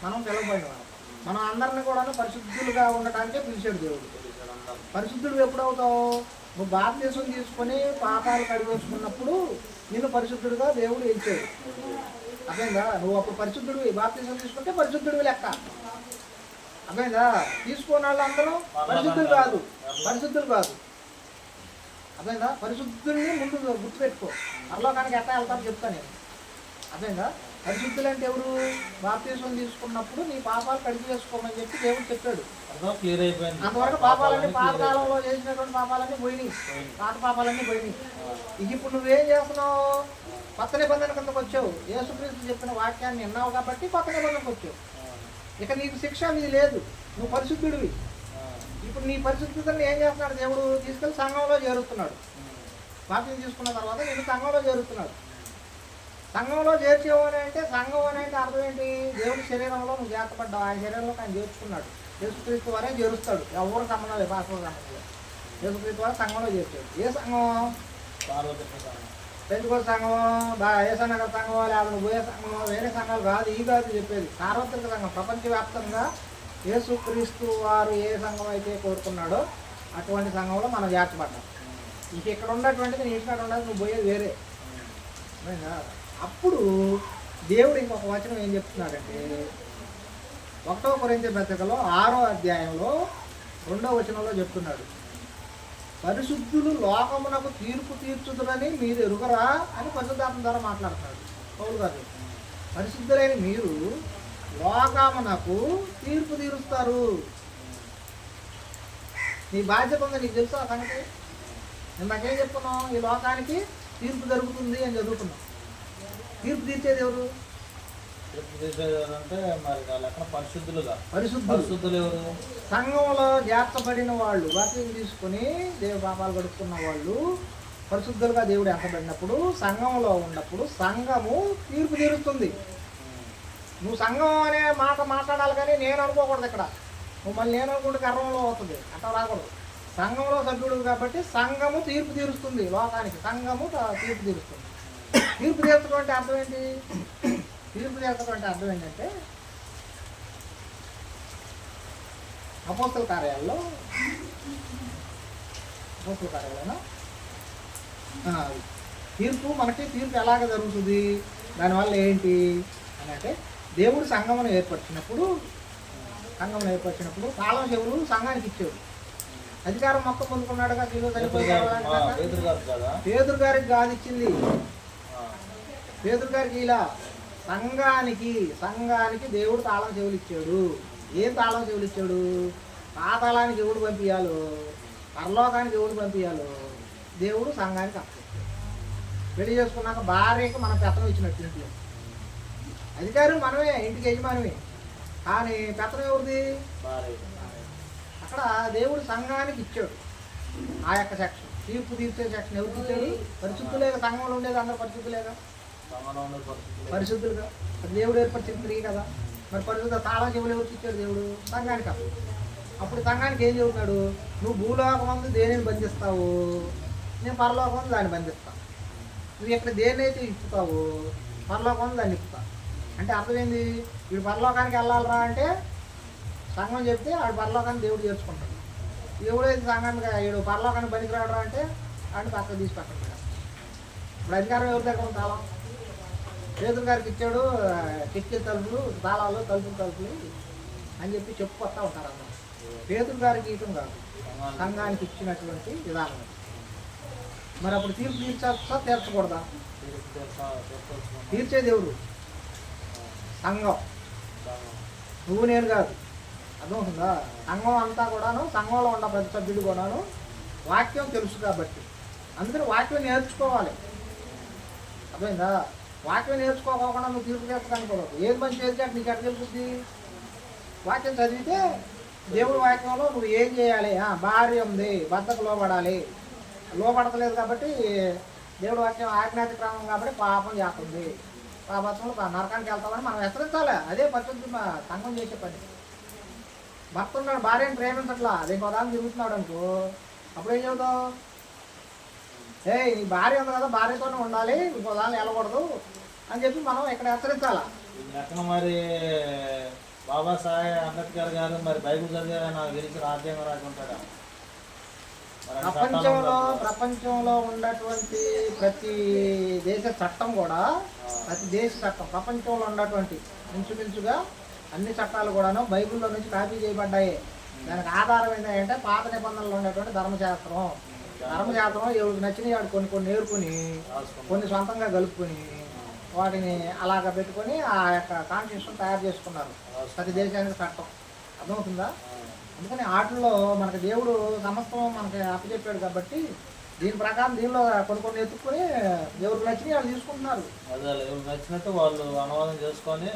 మనం పిలువబడిన వారు. మనం అందరిని కూడా పరిశుద్ధులుగా ఉండటానికే పిలిచాడు దేవుడు. పరిశుద్ధుడు ఎప్పుడు అవుతావు? నువ్వు బాప్తిసం తీసుకొని పాపాలు కడిగేసుకున్నప్పుడు నిన్ను పరిశుద్ధుడిగా దేవుడు ఎంచాడు. అర్థమైందా? నువ్వు అప్పుడు పరిశుద్ధుడివి, బాప్తిసం తీసుకుంటే పరిశుద్ధుడివి లెక్క. అర్థమైందా? తీసుకున్న వాళ్ళు అందరూ పరిశుద్ధులు కాదు. అర్థమైందా? పరిశుద్ధుల్ని ముందు గుర్తుపెట్టుకో. పరలోకానికి ఎట్లా వెళ్తాను చెప్తాను నేను. అర్థమైందా? పరిశుద్ధులు అంటే ఎవరు? బాప్తిసం తీసుకున్నప్పుడు నీ పాపాలు కడిగి చేసుకోమని చెప్పి దేవుడు చెప్పాడు. క్లియర్ అయిపోయింది. అంతవరకు పాపాలన్నీ పాతకాలంలో చేసినటువంటి పాపాలన్నీ పోయినాయి, పాత పాపాలన్నీ పోయినాయి. ఇప్పుడు నువ్వేం చేస్తున్నావు? కొత్త నిబంధన కిందకు వచ్చావు. యేసుక్రీస్తు చెప్పిన వాక్యాన్ని విన్నావు కాబట్టి కొత్త నిబంధనకు వచ్చావు. ఇక నీకు శిక్ష ఇది లేదు, నువ్వు పరిశుద్ధుడివి. ఇప్పుడు నీ పరిశుద్ధతని ఏం చేస్తున్నాడు దేవుడు? తీసుకెళ్ళి సంఘంలో చేరుస్తున్నాడు. బాప్తిసం తీసుకున్న తర్వాత నేను సంఘంలో చేరుస్తున్నాడు. సంఘంలో చేర్చేవు అని అంటే, సంఘం అని అంటే అర్థం ఏంటి? దేవుడి శరీరంలో నువ్వు చేర్చబడ్డావు, ఆయన శరీరంలో ఆయన చేర్చుకున్నాడు. యేసుక్రీస్తు వారే చేరుస్తాడు. ఎవరు సంబంధం లేదు, పాస్టర్ సంబంధం లేదు. యేసుక్రీస్తు వారు సంఘంలో చేర్చాడు. ఏ సంఘం? పెంచుకోని సంఘం, ఏసనగర్ సంఘం, లేకపోతే పోయే సంఘం, వేరే సంఘాలు కాదు. ఈ కాదు చెప్పేది, సార్వత్రిక సంఘం. ప్రపంచవ్యాప్తంగా యేసుక్రీస్తు వారు ఏ సంఘం అయితే కోరుకున్నాడో అటువంటి సంఘంలో మనం చేర్చబడ్డాం. ఇంక ఇక్కడ ఉన్నటువంటిది నీ ఇంటికాడ ఉండదు, నువ్వు పోయేది వేరే. అప్పుడు దేవుడు ఇంకొక వచనం ఏం చెప్తున్నాడంటే 1వ కొరింథీ పత్రికలో 6వ అధ్యాయంలో 2వ వచనంలో చెప్తున్నాడు, పరిశుద్ధులు లోకమునకు తీర్పు తీర్చుదురని మీరు ఎరుగరా అని పరిశుద్ధాత్మ ద్వారా మాట్లాడుతున్నాడు పౌలు గారు. పరిశుద్ధులైన మీరు లోకమునకు తీర్పు తీరుస్తారు. నీ బాధ్యత ఉంది, నీకు తెలుసు ఆ సంగతి. నేను నాకేం చెప్తున్నావు? ఈ లోకానికి తీర్పు జరుగుతుంది అని చదువుకున్నాం. తీర్పు తీర్చేది ఎవరు? పరిశుద్ధులు ఎవరు? సంఘంలో చేర్చబడిన వాళ్ళు, బాప్తిసం తీసుకుని దేవు పాపాలు గడుపుకున్న వాళ్ళు పరిశుద్ధులుగా దేవుడు ఎంతబడినప్పుడు, సంఘంలో ఉన్నప్పుడు సంఘము తీర్పు తీరుస్తుంది. నువ్వు సంఘం అనే మాట మాట్లాడాలి కానీ నేను అనుకోకూడదు. ఇక్కడ నువ్వు మళ్ళీ నేను అనుకుంటే గర్వంలో అవుతుంది, అట్లా రాకూడదు. సంఘంలో సభ్యుడు కాబట్టి సంఘము తీర్పు తీరుస్తుంది. లోకానికి సంఘము తీర్పు తీరుస్తుంది. తీర్పు తీర్చడం అంటే అర్థం ఏంటి? తీర్పు తీర్చడం అంటే అర్థం ఏంటంటే అపోస్తల కార్యాలలో తీర్పు మనకి తీర్పు ఎలాగ జరుగుతుంది, దానివల్ల ఏంటి అని అంటే, దేవుడు సంఘమును ఏర్పరిచినప్పుడు కాలం చెవులు సంఘానికి ఇచ్చాడు. అధికారం మొత్తం పొందుకున్నాడుగా. పేదరు గారికి కాదు ఇచ్చింది, పేదరు గారికి ఇలా సంఘానికి దేవుడు తాళం చెవులు ఇచ్చాడు. ఏం తాళం చెవులు ఇచ్చాడు? పాతాళానికి ఎవడు పంపించాలో, పరలోకానికి ఎవడు పంపించాలో దేవుడు సంఘానికి అప్పచెప్పాడు. పెళ్లి చేసుకున్నాక భార్యకి మనం పెత్తనం ఇచ్చినట్టు ఇంట్లో అధికారం మనమే, ఇంటికి యజమానమే. కానీ పెత్తనం ఎవరిది? అక్కడ దేవుడు సంఘానికి ఇచ్చాడు ఆ యొక్క సెక్షన్. తీర్పు తీర్చే సెక్షన్ ఎవరికి ఇచ్చాడు? పరిశుద్ధులేగా. సంఘంలో ఉండేది అందరూ పరిశుద్ధులేగా, పరిశుద్ధులుగా. అది దేవుడు ఏర్పరిచిన స్త్రీ కదా. మరి పరిశుద్ధ తాళం చెవులు ఎవరికి ఇచ్చాడు? దేవుడు సంఘానికి. అప్పుడు సంఘానికి ఏం చెబుతున్నాడు? నువ్వు భూలోకం మందు దేనిని బంధిస్తావు, నేను పరలోకం మందు దాన్ని బంధిస్తాను. నువ్వు ఇక్కడ దేన్నైతే ఇప్పుతావు, పరలోకం మందు దాన్ని ఇప్పుతావు. అంటే అర్థమైంది, వీడు పరలోకానికి వెళ్ళాలరా అంటే సంఘం చెప్తే ఆడు పరలోకాన్ని దేవుడు చేర్చుకుంటాడు. ఎవడైతే సంఘానికి వీడు పరలోకానికి పనికి రావడం అంటే ఆడిని పక్కకు తీసి పక్కన పెట్టాడు. ఇప్పుడు అధికారం ఎవరి దగ్గర ఉంది? తాళం పేతురు గారికి ఇచ్చాడు. కిటికీ తలుపులు, తాళాలు, తలుపులు అని చెప్పి చెప్పుకొస్తా ఉంటారు అందరూ. పేతురు గారికి ఇవ్వటం కాదు, సంఘానికి ఇచ్చినటువంటి విధానం. మరి అప్పుడు తీర్పు తీర్చా తీర్చకూడదా? తీర్చేది ఎవరు? సంఘం, నువ్వు నేను కాదు. అర్థమవుతుందా? సంఘం అంతా కూడాను, సంఘంలో ఉన్న ప్రతి సభ్యుడు కూడాను వాక్యం తెలుసు కాబట్టి అందరూ వాక్యం నేర్చుకోవాలి. అర్థమైందా? వాక్యం నేర్చుకోకుండా నువ్వు తీర్పు తీర్చకనుకోవద్దు. ఏది మంచి ఏది నీకు ఎట్లా తెలుస్తుంది? వాక్యం చదివితే దేవుడి వాక్యంలో నువ్వు ఏం చేయాలి, భార్య ఉంది భర్తకు లోబడాలి, లోపడతలేదు కాబట్టి దేవుడు వాక్యం ఆజ్ఞాతి క్రమం కాబట్టి పాపం చేస్తుంది, పాపత్వంలో నరకానికి వెళ్తామని మనం హెచ్చరించాలి. అదే పరిశుద్ధి సంఘం చేసే పని. భర్త ఉన్నాడు, భార్యను ప్రేమించట్లా, అదే పదాన్ని తిరుగుతున్నాడు అనుకో, అప్పుడు ఏం చెబుతావు? నీ భార్య ఉంది కదా, భార్యతోనే ఉండాలి, ఇంకో దాన్ని వెళ్ళకూడదు అని చెప్పి మనం ఇక్కడ హెచ్చరించాలా. మరి బాబాసాహెబ్ అంబేద్కర్ గారు మరి బైబిల్ చదివారా? నాకు తెలిసి రాజ్యాంగం రాకుంటాడా? ప్రపంచంలో ఉన్నటువంటి ప్రతి దేశ చట్టం కూడా, ప్రతి దేశ చట్టం ప్రపంచంలో ఉన్నటువంటి ఇంచుమించుగా అన్ని చట్టాలు కూడాను బైబిల్లో నుంచి కాపీ చేయబడ్డాయి. దానికి ఆధారం ఏంటంటే పాత నిబంధనలు ఉన్నటువంటి ధర్మశాస్త్రం. ఎవరికి నచ్చినవి వాడు కొన్ని నేర్చుకుని, కొన్ని సొంతంగా కలుపుకొని వాటిని అలాగ పెట్టుకొని ఆ యొక్క కాన్స్టిట్యూషన్ తయారు చేసుకున్నారు. ప్రతి దేశానికి చట్టం. అర్థమవుతుందా? అందుకని వాటిల్లో మనకి దేవుడు సమస్తం మనకి అప్పచెప్పాడు కాబట్టి దీని ప్రకారం దీనిలో కొన్ని ఎత్తుకొని ఎవరికి నచ్చినవి వాళ్ళు తీసుకుంటున్నారు. అదే ఎవరికి నచ్చినట్టు వాళ్ళు అనువాదం చేసుకొని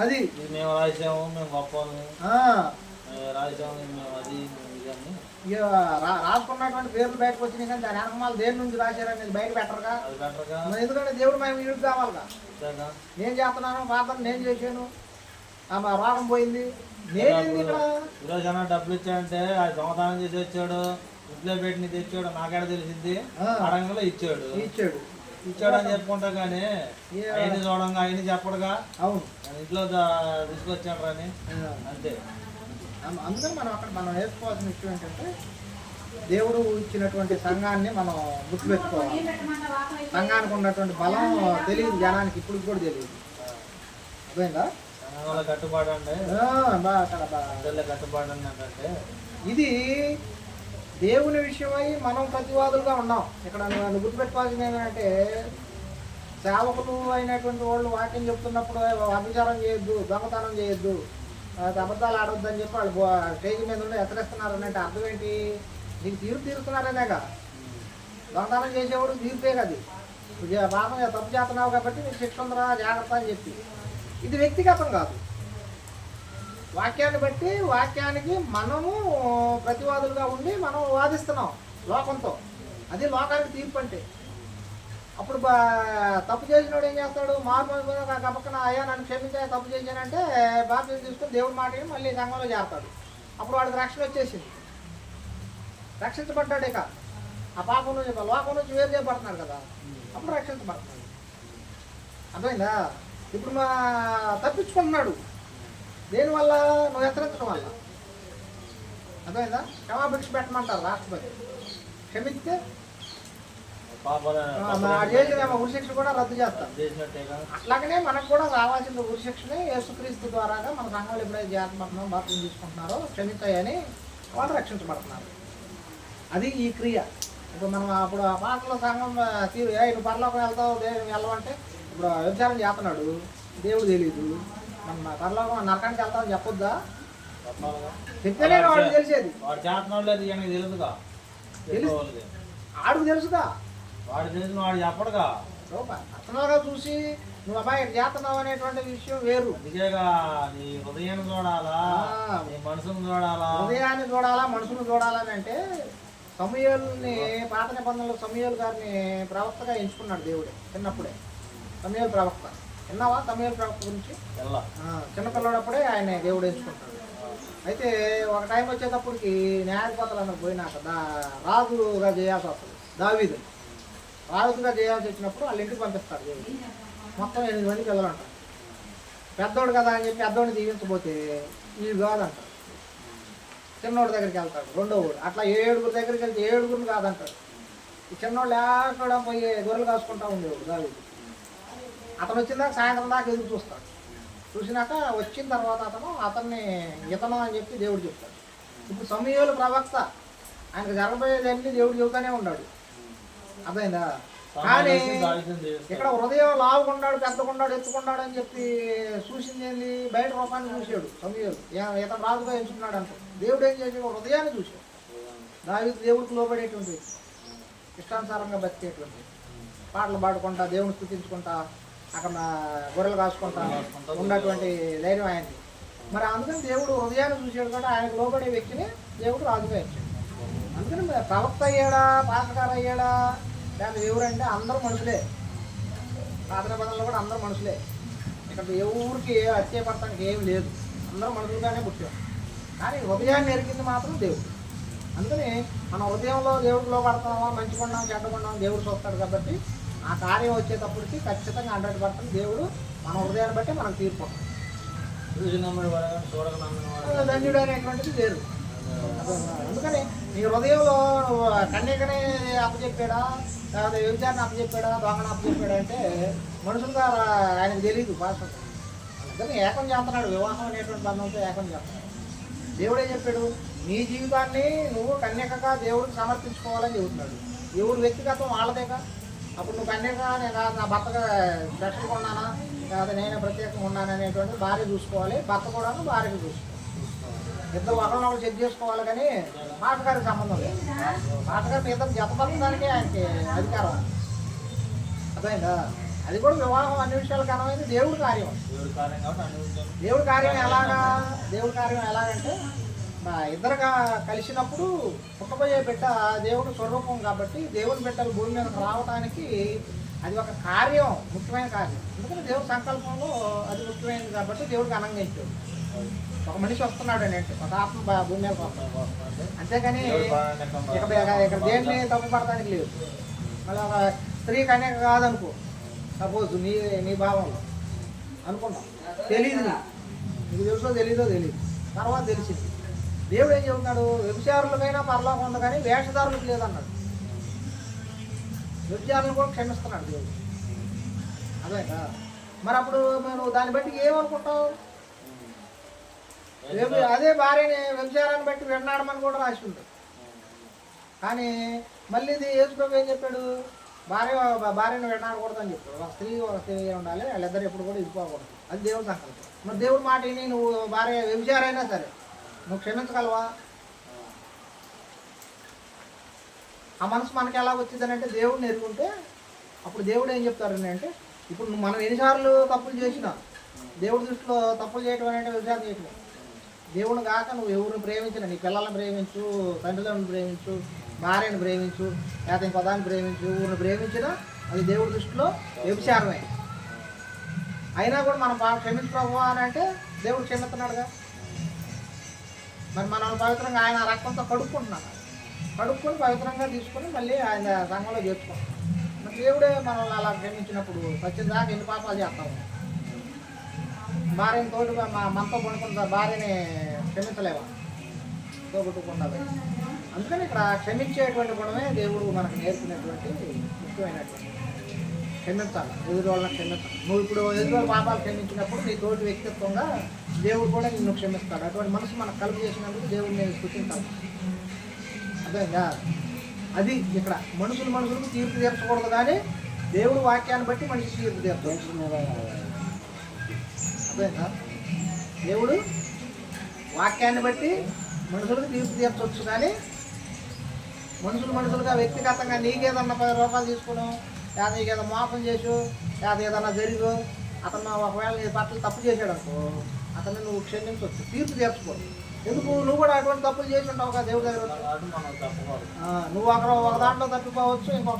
అది మేము రాసాము, మేము గొప్పని రాసాము, మేము అది ఇవన్నీ రాసుకున్నటువంటి పేర్లు బయటకు వచ్చినాయి. కానీ దాని అనుమానాలు దేని నుంచి రాశారనేది బయట పెట్టరుగా. ఎందుకంటే దేవుడు మేము ఇరుగు కావాలిగా. నేను చేస్తున్నాను, పాపం నేను చేశాను, మా రోగం పోయింది, నేనేంది ఇక్కడ. ఈరోజు అన్న డబ్బులు ఇచ్చాడంటే అది దొంగతనం చేసి వచ్చాడు, ఇంట్లో పెట్టి తెచ్చాడు, నాకేడ తెలిసింది, అడంగంలో ఇచ్చాడు అని చెప్పుకుంటా. కానీ ఆయన చూడంగా ఆయన చెప్పడుగా, అవును ఇంట్లో తీసుకొచ్చాడు అని అంతే. అందుకని మనం నేర్చుకోవాల్సిన విషయం ఏంటంటే దేవుడు ఇచ్చినటువంటి సంఘాన్ని మనం గుర్తుపెట్టుకోవాలి. సంఘానికి ఉన్నటువంటి బలం తెలియదు జనానికి, ఇప్పుడు కూడా తెలియదు. అర్థమైందా? కట్టుబాటు అంటే కట్టుబాటు అంటే ఇది దేవుని విషయమై మనం ప్రతివాదులుగా ఉన్నాం. ఇక్కడ గుర్తుపెట్టుకోవాల్సింది ఏంటంటే సేవకులు అయినటువంటి వాళ్ళు వాక్యం చెప్తున్నప్పుడు అభిచారం చేయొద్దు, దొంగతనం చేయొద్దు, అబద్ధాలు ఆడొద్దు అని చెప్పి వాళ్ళు స్టేజ్ మీద ఉండి హెచ్చరిస్తున్నారు అంటే అర్థం ఏంటి? నీకు తీర్పు తీరుస్తున్నారనేగా. దొంగతనం చేసేవాడు తీర్పే కదా. పాపం తప్పు చేస్తున్నావు కాబట్టి నీకు శిక్ష ఉందిరా జాగ్రత్త అని చెప్పి. ఇది వ్యక్తిగతం కాదు, వాక్యాన్ని బట్టి వాక్యానికి మనము ప్రతివాదులుగా ఉండి మనం వాదిస్తున్నాం లోకంతో. అది లోకానికి తీర్పు అంటే. అప్పుడు తప్పు చేసినోడు ఏం చేస్తాడు? మార్పు గబక్కన అయ్యా నన్ను క్షమించా, తప్పు చేశానంటే బాప్తిజం తీసుకుని దేవుడు మాటని మళ్ళీ సంఘంలో చేస్తాడు. అప్పుడు వాడికి రక్షణ వచ్చేసింది, రక్షించబడ్డాడు. ఇక ఆ పాపం నుంచి లోకం నుంచి వేరు చేయబడుతున్నాడు కదా, అప్పుడు రక్షించబడుతున్నాడు. అర్థమైందా? ఇప్పుడు తప్పించుకుంటున్నాడు దేనివల్ల? నువ్వు హెచ్చరించడం వల్ల. అర్థమైందా? క్షమాభిక్ష పెట్టమంటారు రాష్ట్రపతి. క్షమిస్తే చేసిన ఉరిశిక్ష కూడా రద్దు చేస్తారు. అట్లాగనే మనకు కూడా రావాల్సిన ఉరిశిక్షనే యేసుక్రీస్తు ద్వారాగా మన సంఘంలో ఎప్పుడైతే జాతపడుతున్నాం బాప్తిజం తీసుకుంటున్నారో క్షమించాయని వాళ్ళు రక్షించబడుతున్నారు. అది ఈ క్రియ. ఇప్పుడు మనం అప్పుడు ఆ పాటలో సంఘం నువ్వు పరలోకం వెళ్తావు వెళ్ళవంటే ఇప్పుడు వ్యభిచారం చేస్తున్నాడు, దేవుడు తెలియదు. మన పరలోకం నరకానికి వెళ్తామని చెప్పొద్దా? చెప్పాలిగా. చెప్తేనే వాడు తెలిసేది. వాడు చేతనం లేదు ఈయనకి తెలుసుగా. తెలుసుకోవాలి. ఆడుకు తెలుసుగా. వాడు తెలిసిన వాడు చెప్పడుగా. అతనుగా చూసి నువ్వు అబ్బాయి చేస్తున్నావు అనేటువంటి విషయం వేరు. అందుకేగా నీ హృదయాన్ని చూడాలా, నీ మనసును చూడాలా. హృదయాన్ని చూడాలా, మనసును చూడాలని అంటే సమూయేలుని పాత నిబంధనలో సమూయేలు గారిని ప్రవక్తగా ఎంచుకున్నాడు దేవుడు చిన్నప్పుడే. సమూయేలు ప్రవక్త విన్నావా? సమూయేలు ప్రవక్త గురించి చిన్నపిల్లడప్పుడే ఆయన దేవుడు ఎంచుకుంటాడు. అయితే ఒక టైం వచ్చేటప్పటికి న్యాయపాత్రలకు పోయినాక రాజుగా చేయాల్సి వస్తుంది. దావీదు రాజుగా చేయాల్సి వచ్చినప్పుడు వాళ్ళ ఇంటికి పంపిస్తారు దేవుడు. మొత్తం 8 మంది పిల్లలు అంటారు. పెద్దోడు కదా అని చెప్పి పెద్దోడిని దీవించబోతే వీడు కాదంటారు. చిన్నోడి దగ్గరికి వెళ్తాడు, రెండోడు. అట్లా 7 దగ్గరికి వెళ్తే 7 కాదంటాడు. ఈ చిన్నోళ్ళు లేకుండా పోయి గొర్రెలు కాసుకుంటా ఉండేవాడు దావీదు. అతను వచ్చిందాక సాయంత్రం దాకా ఎదురు చూస్తాడు. చూసినాక వచ్చిన తర్వాత అతన్ని ఇతను అని చెప్పి దేవుడు చెప్తాడు. ఇప్పుడు సమూయేలు ప్రవక్త, ఆయనకు జరగబోయేదన్నీ దేవుడు చెబుతానే ఉన్నాడు. అర్థమైందా? కానీ ఇక్కడ హృదయం లావుకున్నాడు, పెద్దకున్నాడు, ఎత్తుకున్నాడు అని చెప్పి చూసింది ఏంది? బయట రూపాన్ని చూసాడు సమూయేలు. ఇతను రాజుగా ఎంచుకున్నాడు అంట. దేవుడు ఏం చేసాడు? హృదయాన్ని చూసాడు. దావీదు దేవుడికి లోబడేటువంటి, ఇష్టానుసారంగా బతికేటువంటి, పాటలు పాడుకుంటా, దేవుని స్తుతించుకుంటా, అక్కడ గొర్రెలు కాసుకుంటా ఉన్నటువంటి ధైర్యం ఆయనకి. మరి అందుకని దేవుడు హృదయాన్ని చూసాడు కూడా ఆయనకు లోబడే వ్యక్తిని దేవుడు రాజుగా ఇచ్చాడు. అందుకని ప్రవక్త అయ్యాడా, పాత్రకారు అయ్యాడా, లేకపోతే ఎవరంటే అందరూ మనుషులే. పాత నిబంధనలు కూడా అందరూ మనుషులే. ఇక్కడ ఎవరికి అత్యపడటానికి ఏమి లేదు. అందరూ మనుషులుగానే పుట్టాం. కానీ హృదయాన్ని ఎరిగింది మాత్రం దేవుడు. అందుకని మన హృదయంలో దేవుడికి లోపడుతున్నామా, మంచిగున్నాం చెడ్డగున్నాం దేవుడు చూస్తాడు. కాబట్టి ఆ కార్యం వచ్చేటప్పటికి ఖచ్చితంగా 100% దేవుడు మన హృదయాన్ని బట్టి మనకు తీర్పు. ధన్యుడు అనేటువంటిది వేరు. అందుకని నీ హృదయంలో కన్యకనే అప్పచెప్పాడా, లేకపోతే వ్యభిచారాన్ని అప్పచెప్పాడా, దొంగను అప్పచెప్పాడా అంటే మనుషులుగా ఆయనకు తెలియదు భాష. అందుకని ఏకం చేస్తున్నాడు. వివాహం అనేటువంటి బంధంతో ఏకం చేస్తున్నాడు. దేవుడే చెప్పాడు, నీ జీవితాన్ని నువ్వు కన్యకగా దేవుడికి సమర్పించుకోవాలని చెబుతున్నాడు. ఎవరు వ్యక్తిగతం వాళ్ళదేగా. అప్పుడు నువ్వు కన్యక నేను నా భర్తగా స్పెషల్గా ఉన్నానా, లేకపోతే నేనే ప్రత్యేకంగా ఉన్నాను అనేటువంటి భార్య చూసుకోవాలి. భర్త కూడా భార్యకు చూసుకోవాలి. ఇద్దరు ఒకరినొకరు చెక్ చేసుకోవాలి. కానీ మాటగారికి సంబంధం లేదు. మాటగారిని ఇద్దరు జతపరచడానికే ఆయనకి అధికారం. అర్థమైందా? అది కూడా వివాహం అన్ని విషయాలకు అనమైంది దేవుడి కార్యం. దేవుడి కార్యం ఎలాగా? దేవుడి కార్యం ఎలాగంటే ఇద్దరుగా కలిసినప్పుడు పుట్టబోయే బిడ్డ దేవుడు స్వరూపం కాబట్టి దేవుని బిడ్డలు భూమి మీదకి రావడానికి అది ఒక కార్యం, ముఖ్యమైన కార్యం. ఎందుకంటే దేవుడి సంకల్పంలో అది ముఖ్యమైనది కాబట్టి దేవుడికి అనంగా ఇచ్చాడు. ఒక మనిషి వస్తున్నాడు అని అంటే ఒక ఆత్మ భూమి మీదకి వస్తాడు. అంతేకాని ఇక్కడ దేన్ని తప్పు పడటానికి లేదు. మళ్ళీ ఒక స్త్రీ కన్యక కాదనుకో, సపోజ్ నీ భావంలో అనుకున్నాం, తెలియదు నీకు తెలుసో తెలీదో తెలియదు, తర్వాత తెలిసింది. దేవుడు ఏం చెబుతున్నాడు? వ్యభిచారులకైనా పరలోకం ఉంది కానీ వేషధారులకు లేదన్నాడు. వ్యభిచారులను కూడా క్షమిస్తున్నాడు దేవుడు. అదే కదా. మరి అప్పుడు నువ్వు దాన్ని బట్టి ఏమనుకుంటావు? అదే భార్యని వ్యభిచారాన్ని బట్టి వెన్నాడమని కూడా రాసి ఉంటుంది. కానీ మళ్ళీ ఇది యేసుప్రభు ఏం చెప్పాడు? భార్యను వెన్నాడకూడదని చెప్పాడు. ఒక స్త్రీ ఉండాలి, వాళ్ళిద్దరు ఎప్పుడు కూడా ఇదిపోకూడదు. అది దేవుడు సంకల్పం. మరి దేవుడు మాట విని నువ్వు భార్య వ్యభిచారైనా సరే నువ్వు క్షమించగలవా? ఆ మనసు మనకి ఎలా వచ్చిందని అంటే దేవుడిని ఎరుగుంటే అప్పుడు దేవుడు ఏం చెప్తారని అంటే, ఇప్పుడు మనం ఎన్నిసార్లు తప్పులు చేసినా దేవుడి దృష్టిలో తప్పులు చేయటం అంటే వ్యభిచారం చేయటం. దేవుని కాక నువ్వు ఎవరిని ప్రేమించిన, నీ పిల్లల్ని ప్రేమించు, తండ్రులను ప్రేమించు, భార్యను ప్రేమించు, లేకపోతే ఇంకో దాన్ని ప్రేమించు, ఊరిని ప్రేమించినా అది దేవుడి దృష్టిలో వ్యభిచారమే. అయినా కూడా మనం క్షమించుకోవా అని అంటే దేవుడు క్షమిస్తున్నాడుగా. మరి మనం పవిత్రంగా ఆయన రక్తంతో కడుక్కుంటున్నాం. కడుక్కొని పవిత్రంగా తీసుకొని మళ్ళీ ఆయన సంఘంలో చేర్చుకుంటాం. మరి దేవుడే మనల్ని అలా క్షమించినప్పుడు సత్యందాకా ఎన్ని పాపాలు చేస్తాము. భార్యని తోటి మనతో పడుకుంటా భార్యని క్షమించలేవా? తోబుట్టుకుండా. అందుకని ఇక్కడ క్షమించేటువంటి గుణమే దేవుడు మనకు నేర్పినటువంటి ముఖ్యమైనటువంటి. క్షమించాలి, ఎదురు వాళ్ళని క్షమించాలి. నువ్వు ఇప్పుడు ఎదురు వాళ్ళ పాపాలు క్షమించినప్పుడు నీ తోటి వ్యక్తిత్వంగా దేవుడు కూడా నిన్ను క్షమిస్తాడు. అటువంటి మనసు మనకు కలుపు చేసినందుకు దేవుడిని స్తుతించాలి. అదేగా అది ఇక్కడ మనుషులకు తీర్పు తీర్చకూడదు, కానీ దేవుడు వాక్యాన్ని బట్టి మనిషి తీర్పు తీర్చాలి. అదేనా దేవుడు వాక్యాన్ని బట్టి మనుషులకు తీర్పు తీర్చవచ్చు, కానీ మనుషులుగా వ్యక్తిగతంగా నీకేదన్నా 10 రూపాయలు తీసుకున్నావు, లేదా నీకేదో మోసం చేసు, లేదా ఏదన్నా జరిగో, అతను ఒకవేళ నీ పట్ల తప్పు చేశాడు అనుకో, అతన్ని నువ్వు క్షమించవచ్చు, తీర్పు తీర్చుకోవచ్చు. ఎందుకు? నువ్వు కూడా అటువంటి తప్పులు చేసి ఉంటావు కదా దేవుడి దగ్గర. నువ్వు ఒక దాంట్లో తప్పిపోవచ్చు, ఇంకో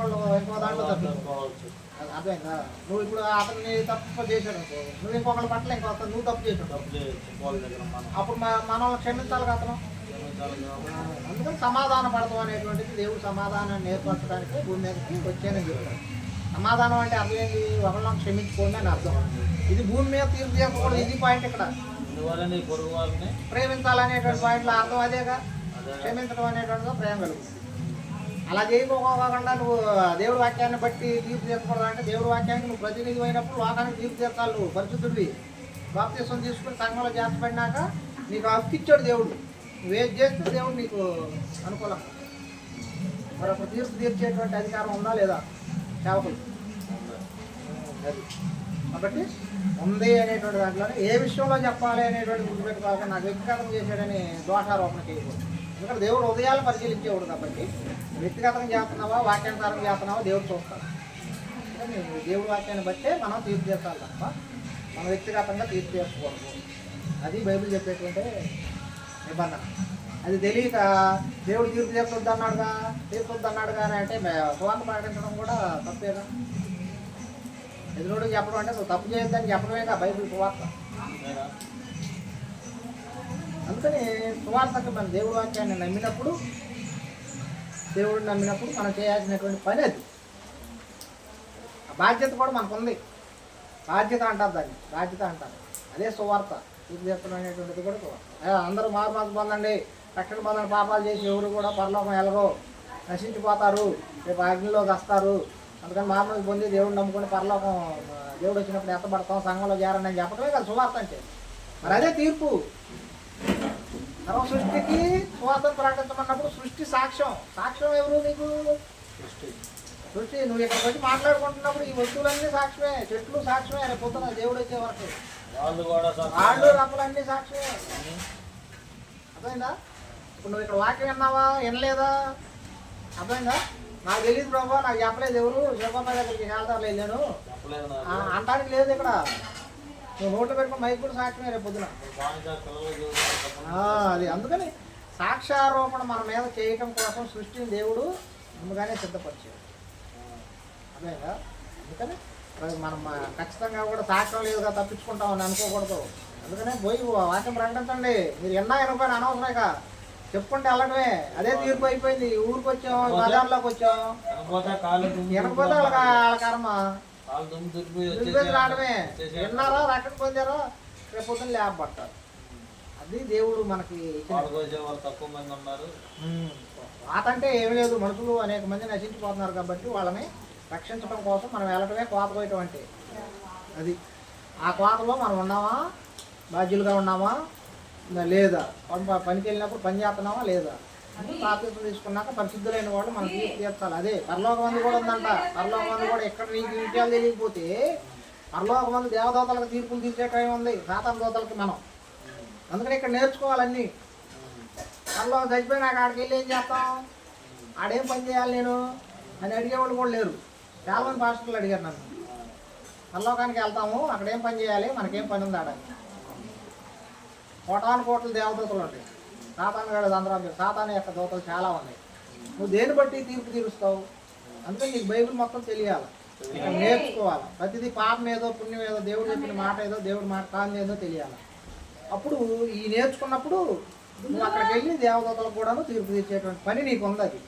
దాంట్లో తప్పిపోవచ్చు. అర్థమైందా? నువ్వు ఇప్పుడు అతన్ని తప్పు చేశాడు అనుకో, నువ్వు ఇంకొకళ్ళ పట్ల నువ్వు తప్పు చేసాడు, అప్పుడు మన క్షమించాలి కదా అతను. అందుకని సమాధాన పడతాం అనేటువంటిది దేవుడు సమాధానాన్ని ఏర్పరచడానికి భూమి మీదకి వచ్చానని చెప్తాడు. సమాధానం అంటే అర్థం ఏంటి? ఒకళ్ళని క్షమించుకోండి అని అర్థం. ఇది భూమి మీద తీర్పు తీర్చకూడదు, ఇది పాయింట్. ఇక్కడ ప్రేమించాలనేటువంటి పాయింట్లో అర్థం అదేగా. క్షమించడం అనేటువంటిదో ప్రేమ కలుగుతుంది. అలా చేయకోకుండా నువ్వు దేవుడి వాక్యాన్ని బట్టి తీర్పు తీర్చకూడదు అంటే, దేవుడి వాక్యానికి నువ్వు ప్రతినిధి అయినప్పుడు లోకానికి తీర్పు తీర్చాలి. నువ్వు పరిశుద్ధుడివి, బాప్తిసం తీసుకుని సంఘంలో చేర్చబడినాక నీకు హక్కు ఇచ్చాడు దేవుడు. నువ్వేది చేస్తే దేవుడు నీకు అనుకూలం. మరొక తీర్పు తీర్చేటువంటి అధికారం ఉందా లేదా సేవకులు? అది కాబట్టి ఉంది అనేటువంటి దాంట్లో ఏ విషయంలో చెప్పాలి అనేటువంటి గుర్తుపెట్టుకోవాలి. నాకు వ్యక్తిగతం చేశాడని దోషారోపణ చేయకూడదు. ఎందుకంటే దేవుడు ఉదయాలు పరిశీలించేవాడు కాబట్టి వ్యక్తిగతం చేస్తున్నావా వాక్యానుసారం చేస్తున్నావా దేవుడు చూస్తాడు. దేవుడి వాక్యాన్ని బట్టే మనం తీర్పు చేస్తాం తప్ప మనం వ్యక్తిగతంగా తీర్పు చేసుకోకూడదు. అది బైబిల్ చెప్పేటువంటి నిబంధన. అది తెలియక దేవుడు తీర్పు తీర్చొద్దన్నాడుగా అని అంటే సువార్త ప్రకటించడం కూడా తప్పేగా. ఎదురుడికి చెప్పడం అంటే నువ్వు తప్పు చేయొద్దని చెప్పడమేగా బైబిల్ సువార్త. అందుకని సువార్తకు మన దేవుడి వాక్యాన్ని నమ్మినప్పుడు మనం చేయాల్సినటువంటి పని అది. ఆ బాధ్యత కూడా మనకు ఉంది. బాధ్యత అంటారు దాన్ని, బాధ్యత అంటారు. అదే సువార్త. తీర్పు తీర్చడం అనేటువంటిది కూడా సువార్త. అందరూ మారు పొందండి, రక్షణ పొందని పాపాలు చేసి ఎవరు కూడా పరలోకం ఎలాగో నశించిపోతారు, రేపు అగ్నిలోకి వస్తారు. అందుకని మారు పొంది దేవుడు నమ్ముకొని పరలోకం దేవుడు వచ్చినప్పుడు ఎత్తబడతాం, సంఘంలో చేరండి అని చెప్పడమే కదా సువార్త అంటే. మరి అదే తీర్పు. సర్వ సృష్టికి సువార్తను ప్రకటించమన్నప్పుడు సృష్టి సాక్ష్యం ఎవరు నీకు? సృష్టి. నువ్వు ఇక్కడికి వచ్చి మాట్లాడుకుంటున్నప్పుడు ఈ వస్తువులన్నీ సాక్ష్యమే, చెట్లు సాక్ష్యమే, రేపు పొద్దున దేవుడు వచ్చే వరకు వాళ్ళు రప్పలన్నీ సాక్ష్యమే. అర్థమైందా? ఇప్పుడు నువ్వు ఇక్కడ వాక్యం విన్నావా వినలేదా? అర్థమైందా? నాకు తెలియదు ప్రభావ, నాకు చెప్పలేదు ఎవరు, శివబాబా దగ్గరికి వెళ్తారు వెళ్ళాను అంటానికి లేదు ఇక్కడ. నువ్వు నోట్లో పెట్టుకుని మైక్ కూడా సాక్ష్యమే రేపు పొద్దున. అది అందుకని సాక్ష్యారోపణ మన మీద చేయటం కోసం సృష్టిని దేవుడు ముందుగానే సిద్ధపరిచాడు. అదేగా. అందుకని మనం ఖచ్చితంగా కూడా సాక్ష్యం లేదుగా తప్పించుకుంటామని అనుకోకూడదు. అందుకనే పోయి వాక్యం ప్రకటించండి. మీరు ఎన్నా రూపాయలు అనవసరంగా చెప్పుకుంటే వెళ్ళడమే. అదే తీర్పు అయిపోయింది. ఊరికి వచ్చాం, బజార్లోకి వచ్చాం, వినకపోతే వాళ్ళ కర్మ రావడమే. విన్నారా, రక్షణ పొందారో, రేపు పొద్దున్న లేపబడతారు. అది దేవుడు మనకి తక్కువ మంది ఉన్నారు. కోత అంటే ఏమి లేదు, మనుషులు అనేక మంది నశించిపోతున్నారు కాబట్టి వాళ్ళని రక్షించడం కోసం మనం వెళ్ళటమే కోత కోయటం అంటే. అది ఆ కోతలో మనం ఉన్నామా, బాధ్యులుగా ఉన్నామా లేదా, పనికి వెళ్ళినప్పుడు పని చేస్తున్నామా లేదా, బాధ్యత తీసుకున్నాక పరిశుద్ధులైన వాళ్ళు మనం తీర్పు తీర్చాలి. అదే పరలోకమంది కూడా ఉందంట. పరలోకమంది కూడా ఎక్కడ నీకు విషయాలు తెలియకపోతే పరలోకమంది దేవదూతలకు తీర్పులు తీర్చే టైం ఉంది, సాతాను దూతలకి మనం. అందుకని ఇక్కడ నేర్చుకోవాలన్నీ. పరలోకం చచ్చిపోయి నాకు ఆడికి వెళ్ళి ఏం చేస్తాం, ఆడేం పని చేయాలి నేను అని అడిగేవాళ్ళు కూడా లేరు. చాలామంది పాస్టర్లు అడిగారు నన్ను, పరలోకానికి వెళ్తాము అక్కడ ఏం పని చేయాలి, మనకేం పని ఉంది ఆడని. కోటాను దేవదూతలు ఉంటాయి, సాతాను గడ అందరూ సాతాను యొక్క దూతలు చాలా ఉన్నాయి. నువ్వు దేని బట్టి తీర్పు తీరుస్తావు? అందుకని నీకు బైబిల్ మొత్తం తెలియాలి, ఇక్కడ నేర్చుకోవాలి. ప్రతిదీ పాపం ఏదో పుణ్యం ఏదో, దేవుడు చెప్పిన మాట ఏదో, దేవుడి మాట కాని ఏదో తెలియాలి. అప్పుడు ఈ నేర్చుకున్నప్పుడు నువ్వు అక్కడికి వెళ్ళి దేవదూతలకు కూడాను తీర్పు తీర్చేటువంటి పని నీకు ఉంది. అది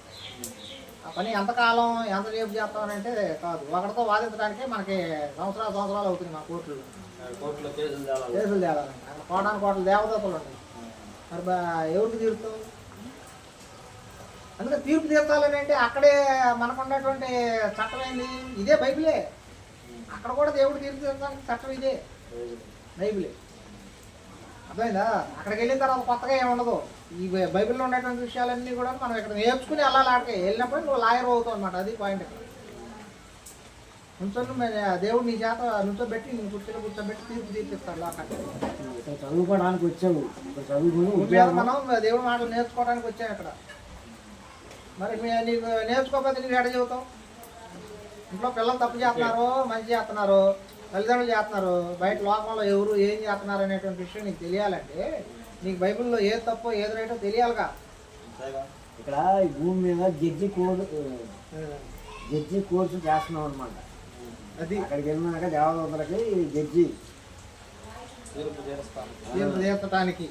ఆ పని ఎంతకాలం ఎంతసేపు చేస్తామనంటే కాదు, ఒకటితో వాదించడానికే మనకి సంవత్సరాలు అవుతుంది. మా కోర్టులో కేసులు తేడాలంటే అక్కడ కోటలు దేవదూతలు ఉంటాయి. మరి ఎవరికి తీరుతావు? అందుకే తీర్పు తీర్చాలని అంటే అక్కడే మనకున్నటువంటి చట్టం ఏంది? ఇదే బైబిలే. అక్కడ కూడా దేవుడు తీర్పు తీర్చడానికి చట్టం ఇదే, బైబిలే. అర్థమైందా? అక్కడికి వెళ్ళిన తర్వాత కొత్తగా ఏమి ఉండదు. ఈ బైబిల్లో ఉన్నటువంటి విషయాలన్నీ కూడా మనం ఇక్కడ నేర్చుకుని వెళ్ళాలి. ఆడికి వెళ్ళినప్పుడు నువ్వు లాయర్ అవుతావు అనమాట. అది పాయింట్ ఇక్కడ. నుంచొని మరి ఆ దేవుడు నీ చేత నుంచోబెట్టి నీ కుర్చీలో కూర్చోబెట్టి తీర్పు తీర్పిస్తాడు లోకాన్ని. ఇక్కడ చదువుకోవడానికి వచ్చావు, ఇక్కడ చదువుకుని భూమి మీద మనం దేవుడి మాటలు నేర్చుకోవడానికి వచ్చాం ఇక్కడ. మరి నీకు నేర్చుకోకపోతే నీకు ఎడ చెబుతావు? ఇంట్లో పిల్లలు తప్పు చేస్తున్నారు, మంచి చేస్తున్నారు, తల్లిదండ్రులు చేస్తున్నారు, బయట లోకంలో ఎవరు ఏం చేస్తున్నారు అనేటువంటి విషయం నీకు తెలియాలంటే నీకు బైబిల్లో ఏది తప్పో ఏది రైటో తెలియాలిగా. ఇక్కడ ఈ భూమి మీద జడ్జి కోర్సు చేస్తున్నాం అనమాట. అది అక్కడికి వెళ్ళినాక దేవదూతలకి జడ్జి తీర్పు తీర్చడానికి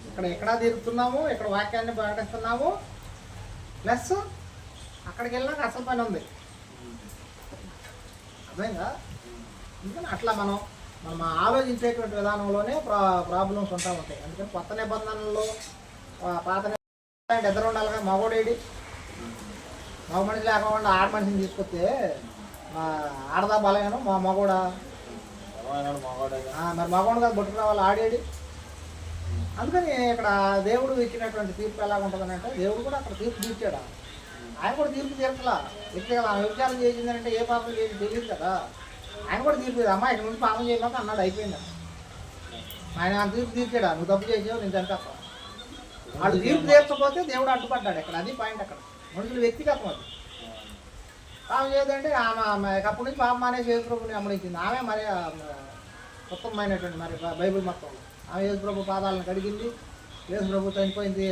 ఇక్కడ ఎక్కడా తీరుతున్నాము, ఇక్కడ వాక్యాన్ని ప్రకటిస్తున్నాము, ప్లస్ అక్కడికి వెళ్ళినాక అసలు పని ఉంది. అర్థమైందా? అందుకని అట్లా మనం ఆలోచించేటువంటి విధానంలోనే ప్రాబ్లమ్స్ ఉంటా ఉంటాయి. అందుకని కొత్త నిబంధనల్లో పాత నిబంధనలు ఇద్దరు ఉండాలిగా. మగోడేడి మగ మనిషి లేకుండా ఆడ మనిషిని తీసుకొస్తే ఆడదా బలమేను మా మగోడా? మరి మగోడు కదా బొట్టు రావాలి, ఆడేడి. అందుకని ఇక్కడ దేవుడు ఇచ్చినటువంటి తీర్పు ఎలా ఉంటుందని అంటే దేవుడు కూడా అక్కడ తీర్పు తీర్చాడు. ఆయన కూడా తీర్పు తీర్చలా. ఎక్కడ కదా వ్యభిచారం చేసిందంటే ఏ పాపం చేసి తెలియదు కదా. ఆయన కూడా తీర్పు అమ్మా ఇక్కడ నుంచి పాపం చేయలేక అన్నాడు, అయిపోయింది. ఆయన తీర్పు తీర్చాడా, నువ్వు తప్పు చేసావు నేను చంపేస్తా. వాడు తీర్పు తీర్చకపోతే దేవుడు అడ్డుపడ్డాడు. ఇక్కడ అది పాయింట్. అక్కడ మనుషులు వ్యక్తిగతం అది. పాపం చేయదంటే ఆమె అప్పటి నుంచి పాపం మానేసి యేసుప్రభుని అమ్మడించింది. ఆమె మరి ఉత్తమమైనటువంటి మరి బైబిల్ మొత్తంలో ఆమె యేసుప్రభు పాదాలను కడిగింది. యేసుప్రభు చనిపోయింది,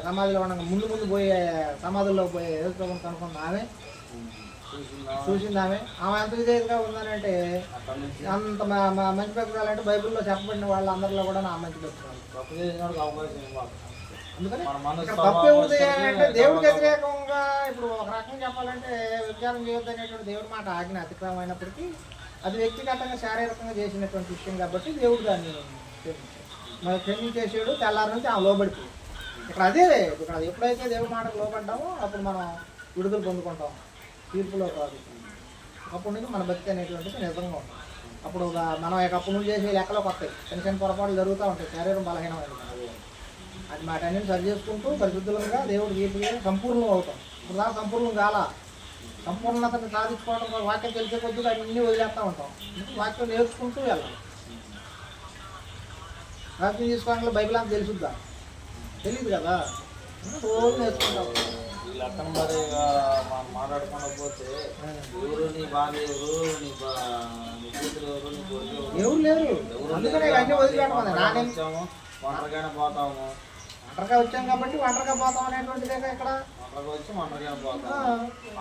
సమాధిలో ఉండగా ముందు పోయే సమాధుల్లో పోయే యేసుప్రభుని కనుక్కుంది. ఆమె చూసింది. ఆమె ఎంత విధేయతగా ఉందనంటే అంత మంచి పెట్టుకోవాలంటే బైబిల్లో చెప్పబడిన వాళ్ళందరిలో కూడా నా మంచి పెట్టుకోవాలి. అందుకని తప్పు ఎవరిది అంటే దేవుడికి వ్యతిరేకంగా ఇప్పుడు ఒక రకంగా చెప్పాలంటే విచారం చేయొద్దు అనేటువంటి దేవుడి మాట ఆజ్ఞ అతిక్రమం అయినప్పటికీ అది వ్యక్తిగతంగా శారీరకంగా చేసినటువంటి విషయం కాబట్టి దేవుడు దాన్ని మరి క్షమించేసాడు. తెల్లారి నుంచి ఆమె లోబడిపోయి ఇక్కడ అదే ఇక్కడ ఎప్పుడైతే దేవుడి మాటకు లోబడ్డామో అప్పుడు మనం విడుదల పొందుకుంటాం, తీర్పులో కాదు. అప్పటి నుంచి మన బతికి అనేటువంటిది నిజంగా ఉంటాం. అప్పుడు మనం అప్పటి నుంచి చేసే లెక్కలోకి వస్తాయి. చిన్న చిన్న పొరపాట్లు జరుగుతూ ఉంటాయి, శరీరం బలహీనమైనది. అది మాటన్ని సరి చేసుకుంటూ పరిశుద్ధులుగా దేవుడు తీర్పు సంపూర్ణం అవుతాం. ఇప్పుడు దాకా సంపూర్ణం కాల సంపూర్ణతను సాధించుకోవడం వాక్యం తెలిసే కొద్దిగా అన్నీ వదిలేస్తూ ఉంటాం. వాక్యం నేర్చుకుంటూ వెళ్ళాలి. వాక్యం తీసుకోవడానికి బైబిల్ అంతా తెలుసుద్దా? తెలియదు కదా, రోజు నేర్చుకుంటాం. లెక్కన మరి మనం మాట్లాడుకుండా పోతే ఎవరు నీ భార్య ఎవరు, నీ కూతురు ఎవరు, నీ కొడుకు ఎవరు లేరు. అందుకనే అన్నీ వదిలిపెట్టమని వచ్చాము, ఒంటరిగానే పోతాము. ఒంటరిగా వచ్చాం కాబట్టి ఒంటరిగా పోతాం అనేటువంటిదే ఇక్కడ. ఒంటరిగా వచ్చి ఒంటరిగానే పోతాం.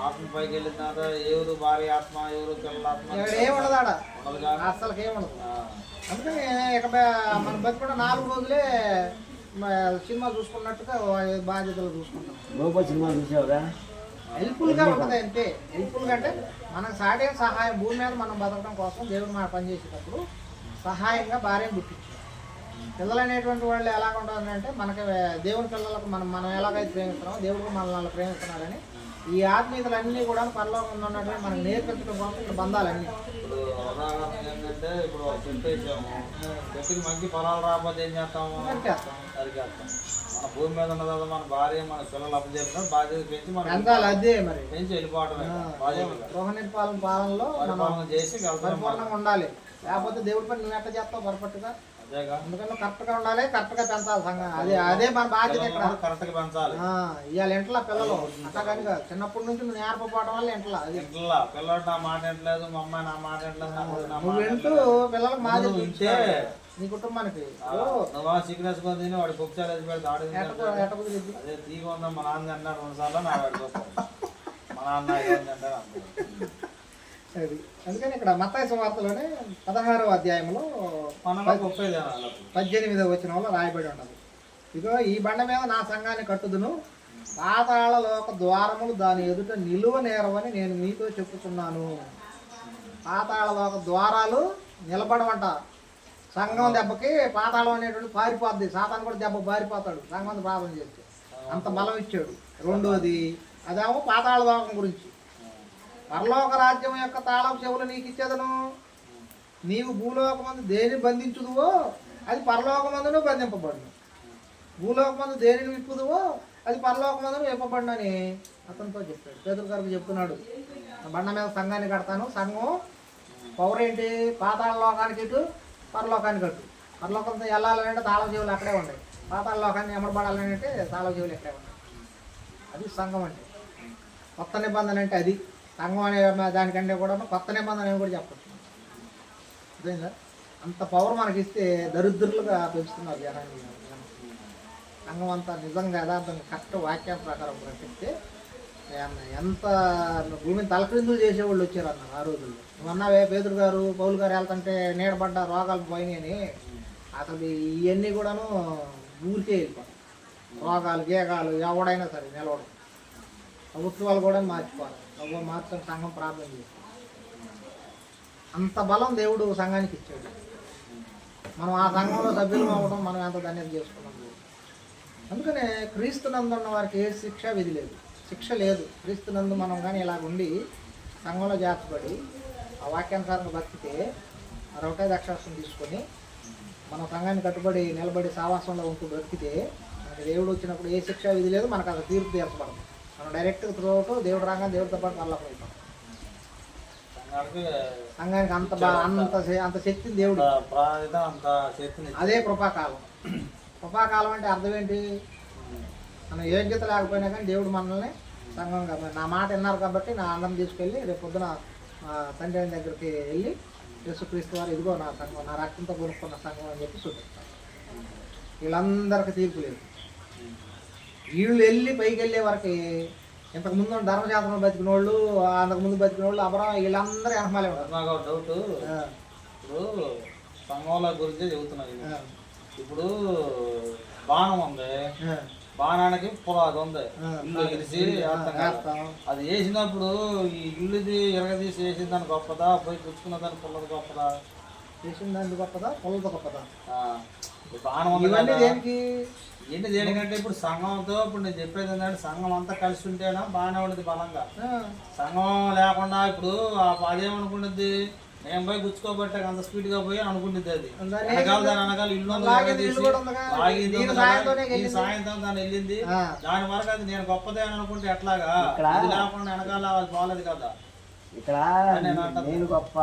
ఆత్మ పైకి వెళ్ళిన తర్వాత ఎవరు భార్య ఆత్మ, ఎవరు పిల్లల ఆత్మ ఏముండదు ఆడ, ఉండదు. అస్సలకి ఏముండదు. అందుకని ఇక్కడ మన బతికుండా 4 రోజులే సినిమా చూసుకున్నట్టుగా బాధ్యతలు చూసుకుంటాం. లోపల సినిమా చూసావురా? హెల్ప్ఫుల్గా ఉంటుంది అంతే. హెల్ప్ఫుల్గా అంటే మనకు సాడే సహాయం, భూమి మీద మనం బతకడం కోసం దేవుడు మన పనిచేసేటప్పుడు సహాయంగా భార్యను పుట్టించాం. పిల్లలు అనేటువంటి వాళ్ళు ఎలా ఉంటుందంటే మనకి దేవుని పిల్లలకు మనం ఎలాగైతే ప్రేమిస్తున్నామో దేవుడు మనల్ని ప్రేమిస్తున్నాడని ఈ ఆత్మీయతలన్నీ కూడా పరలోకంలో ఉన్నటువంటి మనకు నేర్పించడం కోసం ఇక్కడ బంధాలన్నీ. ఇప్పుడు ఉదాహరణ ఏంటంటే ఇప్పుడు చెప్పేసాము, చెట్టుకి మంచి పొలాలు రాకపోతే ఏం చేస్తాము? నరికేస్తాం. మన భూమి మీద ఉన్న తర్వాత మన భార్య మన పిల్లలు అప్పచెప్పిన బాధ్యత పెంచి మనం అదే మరి పెంచి వెళ్ళిపోవటమే బాధ్యత. గృహ నిర్పాలన పాలనలో పరిపాలన చేసి పరిపూర్ణంగా ఉండాలి. లేకపోతే దేవుడి పని నువ్వు ఎట్లా చేస్తావు పర్ఫెక్ట్గా? అందుకని కరెక్ట్గా ఉండాలి, కరెక్ట్గా పెంచాలి సంఘం. అదే మన బాధ్యత ఇక్కడ. కరెక్ట్గా పెంచాలి. ఇవాళ ఇంట్లో పిల్లలు అట్లా కానీ చిన్నప్పటి నుంచి నువ్వు నేర్పపోవడం వల్ల ఇంట్లో పిల్లలు నా మాట ఏంటలేదు, మా అమ్మాయి నా మాట ఏంటలేదు. నువ్వు వింటూ పిల్లలకు మాది ఉంటే నీ కుటుంబానికి నువ్వు సిగ్నెస్ తిని వాడి కుప్చాలు వేసి పెడితే ఆడు అదే తీగ ఉందా మా నాన్న అన్నాడు 2 సార్లు నా వాడికి వస్తాడు. మా నాన్న అంటారు. అది అందుకని ఇక్కడ మత్తయి సువార్తలోనే 16వ అధ్యాయంలో 18వ వచనంలో రాయబడి ఉన్నది. ఇదిగో ఈ బండ మీద నా సంఘాన్ని కట్టుదును, పాతాళ లోక ద్వారములు దాని ఎదుట నిలువ నేరవని నేను మీతో చెప్పుతున్నాను. పాతాళ లోక ద్వారాలు నిలబడమంట. సంఘం దెబ్బకి పాతాళం అనేటువంటి పారిపోద్ది. సాతాను కూడా దెబ్బ పారిపోతాడు సంఘం ప్రార్థన చేస్తే, అంత బలం ఇచ్చాడు. రెండోది అదేమో పాతాళ లోకం గురించి. పరలోక రాజ్యం యొక్క తాళం చెవులు నీకు ఇచ్చేదను, నీవు భూలోకమందు దేని బంధించుదువో అది పరలోకమందును బంధింపబడును, భూలోకమందు దేనిని విప్పుదువో అది పరలోకమందును విప్పబడునని అతనితో చెప్పాడు. పేతురు గారికి చెప్తున్నాడు. బండ మీద సంఘాన్ని కడతాను. సంఘం పవర్ ఏంటి? పాతాళ లోకానికి ఇటు, పరలోకానికి అటు. పరలోకంతో వెళ్ళాలంటే తాళం చెవులు అక్కడే ఉన్నాయి, పాతాళ లోకాన్ని ఎమడబడాలంటే తాళం చెవులు ఎక్కడే ఉన్నాయి. అది సంఘం అంటే. కొత్త నిబంధన అంటే అది. సంఘం అనే దానికంటే కూడా కొత్త నిబంధన అని కూడా చెప్పచ్చు. అదేందా? అంత పవర్ మనకి ఇస్తే దరిద్రులుగా పెంచుతున్నారు జనాన్ని. సంఘం అంతా నిజంగా యథార్థంగా కరెక్ట్ వాక్యం ప్రకారం ప్రకటిస్తే ఎంత భూమిని తలక్రిందులు చేసేవాళ్ళు వచ్చారు అన్నారు ఆ రోజుల్లో. నువ్వు అన్నావే పేదరు గారు పౌలు గారు వెళ్తుంటే నీడబడ్డ రోగాలు పోయినాయని. అసలు ఇవన్నీ కూడాను ఊరికే వెళ్ళిపోతాయి. రోగాలు గేగాలు ఎవడైనా సరే నిలవడం. ప్రభుత్వాలు కూడా మార్చుకోవాలి. ప్రభుత్వం మార్చడం సంఘం ప్రార్థన చేస్తుంది. అంత బలం దేవుడు సంఘానికి ఇచ్చాడు. మనం ఆ సంఘంలో సభ్యులు అవ్వడం మనం ఎంత ధన్యత చేసుకున్నాం. అందుకనే క్రీస్తునందున్న వారికి ఏ శిక్ష విధి లేదు, శిక్ష లేదు. క్రీస్తునందు మనం కానీ ఇలాగ ఉండి సంఘంలో చేర్చబడి ఆ వాక్యానుసారంగా బతికితే మరొకటే దక్షాస్తం తీసుకొని మన సంఘాన్ని కట్టుబడి నిలబడి సావాసంలో ఉంటూ బ్రతికితే మనకి దేవుడు వచ్చినప్పుడు ఏ శిక్ష విధి లేదు. మనకు అది తీర్పు తీర్చబడదు. మనం డైరెక్ట్గా త్రూ అవుతూ దేవుడు రాగానే దేవుడితో పాటు మళ్ళీ వెళ్తాం. సంఘానికి అంత శక్తి దేవుడు. అదే కృపాకాలం. కృపాకాలం అంటే అర్థం ఏంటి? మన యోగ్యత లేకపోయినా కానీ దేవుడు మనల్ని సంఘం కాబట్టి నా మాట విన్నారు కాబట్టి నా అన్నం తీసుకెళ్ళి రేపు పొద్దున తండ్రి దగ్గరికి వెళ్ళి యేసుక్రీస్తు వారు ఇదిగో నా సంఘం, నా రక్తంతో కొనుక్కున్న సంఘం అని చెప్పి చూపిస్తారు. వీళ్ళందరికీ తీర్పు లేదు. వీళ్ళు వెళ్ళి పైకి వెళ్ళే వరకు ఇంతకుముందు ధర్మశాస్త్రం బతికిన వాళ్ళు, అంతకుముందు బతికిన వాళ్ళు అబ్రహం వీళ్ళందరూ వెనకమాలే ఉంటారు. నాకు డౌట్, ఇప్పుడు సంఘంల గురించే చెబుతున్నాను. ఇప్పుడు బాణం ఉంది, బాణానికి పునాది ఉంది, ఇల్లు ఎగిరిసి అది వేసినప్పుడు ఈ ఇల్లుది ఎరగదీసి వేసిన దాని గొప్పదా, పోయి పుచ్చుకున్న దాని పుల్లది గొప్పదా? వేసిన దాని గొప్పదా, పుల్లది గొప్పదా? బాణం ఉంది దేనికి? ఏంటి దేనికంటే ఇప్పుడు సంఘంతో ఇప్పుడు నేను చెప్పేది ఏంటంటే సంఘం అంతా కలిసి ఉంటేనా బాగానే ఉండదు బలంగా. సంఘం లేకుండా ఇప్పుడు అదేమనుకుంటుంది, నేను పోయి గుచ్చుకోబట్టే అంత స్పీడ్ గా పోయి అనుకుంటుంది. అది అనగాలి ఇల్లు సాయంత్రం దాన్ని వెళ్ళింది, దాని వరకు అది నేను గొప్పదే అని అనుకుంటే ఎట్లాగా? అది లేకుండా వెనకాల అది బాగాలేదు కదా. ఇక్కడ నేను గొప్ప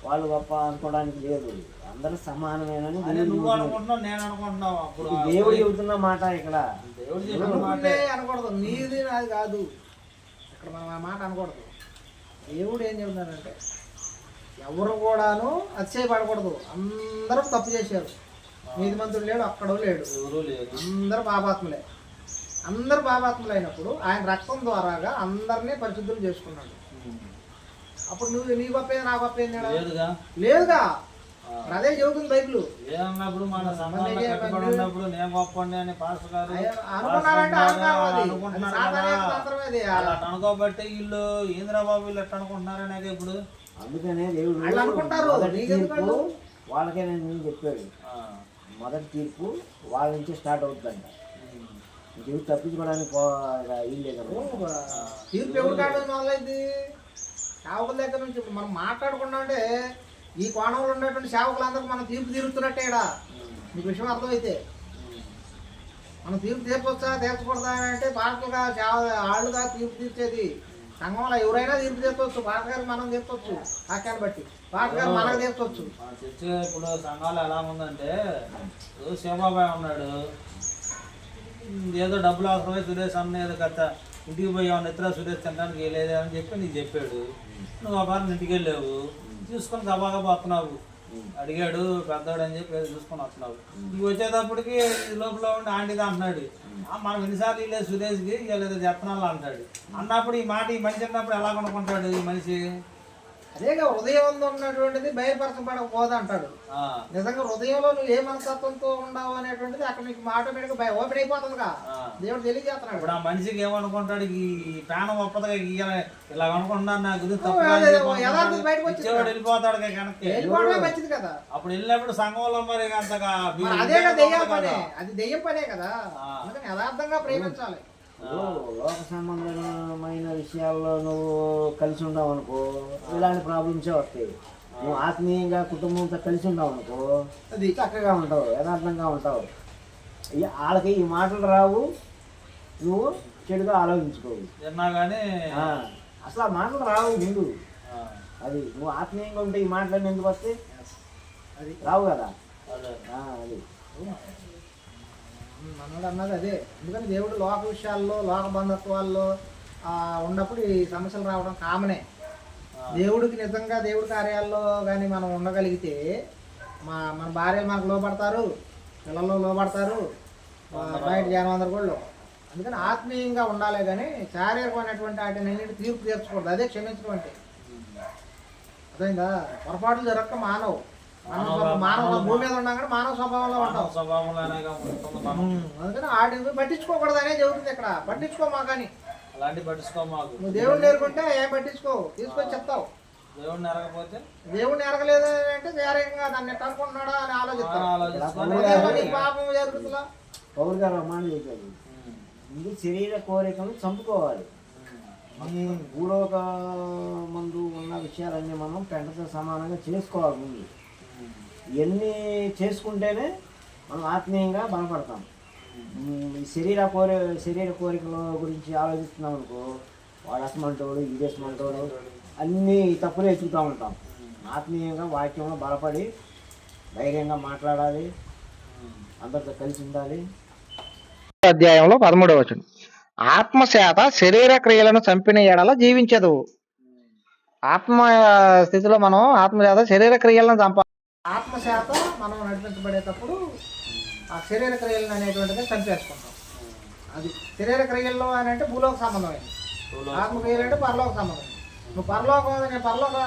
వాళ్ళు గొప్ప అనుకోవడానికి లేదు, అందరూ సమానమేనని నువ్వు అనుకుంటున్నావు, నేను అనుకుంటున్నావు. అప్పుడు దేవుడు చెబుతున్న మాట ఇక్కడ. దేవుడు చెబుతున్న మాట అనకూడదు, నీది నాది కాదు. ఇక్కడ మనం ఆ మాట అనకూడదు. దేవుడు ఏం చెబుతున్నాడంటే ఎవరు కూడాను అతిశయపడకూడదు. అందరూ తప్పు చేశారు. నీతిమంతుడు లేడు, అక్కడో లేడు, అందరూ పాపాత్ములే. అందరూ పాపాత్ములు అయినప్పుడు ఆయన రక్తం ద్వారాగా అందరినీ పరిశుద్ధులు చేసుకున్నాడు. అప్పుడు నువ్వు నీ గొప్ప నా గొప్ప లేదుగా. అదే చెబుతుంది బైబిల్. ఏమన్నప్పుడు మన ఉన్నప్పుడు నేను గొప్ప అని పాస్టర్ గారు అనుకోబట్టి వీళ్ళు ఇంద్రబాబు వీళ్ళు ఎట్లా అనుకుంటున్నారనే ఇప్పుడు. అందుకనే దేవుడు అనుకుంటారు వాళ్ళకే నేను చెప్పాడు, మొదటి తీర్పు వాళ్ళ నుంచి స్టార్ట్ అవుతుందంట. దేవుడు తప్పించుకోవడానికి తీర్పు ఎవరు కాదు మొదలైంది? సేవకుల దగ్గర నుంచి. మనం మాట్లాడుకున్నా అంటే ఈ కోణంలో ఉన్నటువంటి సేవకులందరికీ మనం తీర్పు తీరుతున్నట్టే. మీకు విషయం అర్థమైతే మనం తీర్పు తీర్చొచ్చా తీర్చకూడదా అంటే పాటలుగా ఆళ్ళుగా తీర్పు తీర్చేది సంఘంలో ఎవరైనా తీర్పు తీర్చవచ్చు. పాట గారు మనం తీర్చవచ్చు, వాక్యాన్ని బట్టి పాట గారు మనకు తీర్చవచ్చు. ఇప్పుడు సంఘాలు ఎలా ఉందంటే శివబాబాయ్ ఉన్నాడు, ఏదో డబ్బులు అవసరమై సురేష్ అన్న ఏదో కథ ఇంటికి పోయి ఏమన్నా ఇతర సురేష్ తినడానికి వెళ్ళేదే అని చెప్పి నీకు చెప్పాడు. నువ్వు ఆ బాగా ఇంటికి వెళ్ళావు, చూసుకొని గబాగా పోతున్నావు. అడిగాడు పెద్దవాడు అని చెప్పి చూసుకొని వస్తున్నావు. ఇవి వచ్చేటప్పటికి లోపల ఉండి ఆంటీది అంటున్నాడు, మనం ఎన్నిసార్లు వెళ్ళలేదు సురేష్కి వీళ్ళేదో చెప్తున్నాను అంటాడు. అన్నప్పుడు ఈ మాట ఈ మనిషి అన్నప్పుడు ఎలా కొనుక్కుంటాడు ఈ మనిషి? అదేగా హృదయం ఉన్నటువంటిది బయలుపరచబడకపోదు అంటాడు. నిజంగా హృదయంలో నువ్వు ఏ మనస్తత్వంతో ఉండవు అనేటువంటిది అక్కడ నీకు ఆటోమేటిక్గా ఓపెన్ అయిపోతుందిగా. దేవుడు తెలియజేస్తున్నాడు. ఇప్పుడు ఆ మనిషికి ఏమనుకుంటాడు, ఈ ప్రాణం ఒప్పదుగా ఇలా అనుకుంటున్నాను నా గురించి వెళ్ళిపోతాడు వెళ్ళిపోవడమే మంచిది కదా. అప్పుడు వెళ్ళినప్పుడు సంఘంలో మరి అంతగా అదేగా దెయ్యం పనే, అది దెయ్యం పనే కదా. అందుకని యథార్థంగా ప్రేమించాలి. లోక సంబంధమైన విషయాల్లో నువ్వు కలిసి ఉండవు అనుకో, ఇలాంటి ప్రాబ్లమ్సే వస్తాయి. నువ్వు ఆత్మీయంగా కుటుంబంతో కలిసి ఉండవు అనుకో, అది చక్కగా ఉంటావు, యథార్థంగా ఉంటావు. వాళ్ళకి ఈ మాటలు రావు, నువ్వు చెడుగా ఆలోచించుకోవు. విన్నా కానీ అసలు ఆ మాటలు రావు ముందు. ఆ, అది నువ్వు ఆత్మీయంగా ఉంటే ఈ మాటలన్నీ ఎందుకు వస్తాయి? అది రావు కదా. అదే. అది మనోడు అన్నది అదే. ఎందుకంటే దేవుడు లోక విషయాల్లో లోక బంధత్వాల్లో ఉన్నప్పుడు ఈ సమస్యలు రావడం కామనే. దేవుడికి నిజంగా దేవుడి కార్యాల్లో కానీ మనం ఉండగలిగితే మన భార్యలు మనకు లోపడతారు, పిల్లలు లోపడతారు, బయట జనం అందరు కూడా లోపడతారు. అందుకని ఆత్మీయంగా ఉండాలి కానీ శారీరకమైనటువంటి వాటిని తీర్పు తీర్చకూడదు. అదే క్షమించడం అంటే. అర్థమైందా? పొరపాట్లు జరగక మానవు భూమి మీద ఉన్నాం కానీ మానవ స్వభావంలో ఉంటాం. అందుకని వాటిని పట్టించుకోకూడదనే చెబుతుంది ఇక్కడ. పట్టించుకోమా కానీ అలాంటివి పట్టించుకోమాకు. నువ్వు దేవుడిని నేర్చుకుంటే ఏం పట్టించుకో, తీసుకొని చెప్తావు. దేవుడిని ఎరగకపోతే దేవుడిని ఎరగలేదు అంటే శారీరకంగా దాన్ని ఎట్లా అనుకుంటున్నాడా అని ఆలోచిస్తాను. పాపం జరుగుతుందా? పౌరు గారు అమ్మాని చెప్పారు, ముందు శరీర కోరికను చంపుకోవాలి. భూలోక మందు ఉన్న విషయాలన్నీ మనం పెంటతో సమానంగా చేసుకోవాలి. ముందు ఇవన్నీ చేసుకుంటేనే మనం ఆత్మీయంగా బలపడతాం. ఈ శరీర కోరికల గురించి ఆలోచిస్తున్నాం అనుకో, వాడు అసమంటోడు ఇది అసమంటోడు అన్నీ తప్పులు ఎత్తుకుతూ ఉంటాం. ఆత్మీయంగా వాక్యంలో బలపడి ధైర్యంగా మాట్లాడాలి, అందరితో కలిసి ఉండాలి. అధ్యాయంలో 13వ వచనం, ఆత్మశాత శరీర క్రియలను చంపిన ఎడల జీవించదు. ఆత్మ స్థితిలో మనం ఆత్మశాత శరీర క్రియలను చంపాలి. ఆత్మశాత మనం నడిపించబడేటప్పుడు ఆ శరీర క్రియలను అనేటువంటిది చంపేసుకుంటాం. అది శరీర క్రియల్లో అని అంటే భూలోక సంబంధమైంది, ఆత్మక్రియలు అంటే పరలోక సంబంధం. నువ్వు పరలోకం నేను పరలోకం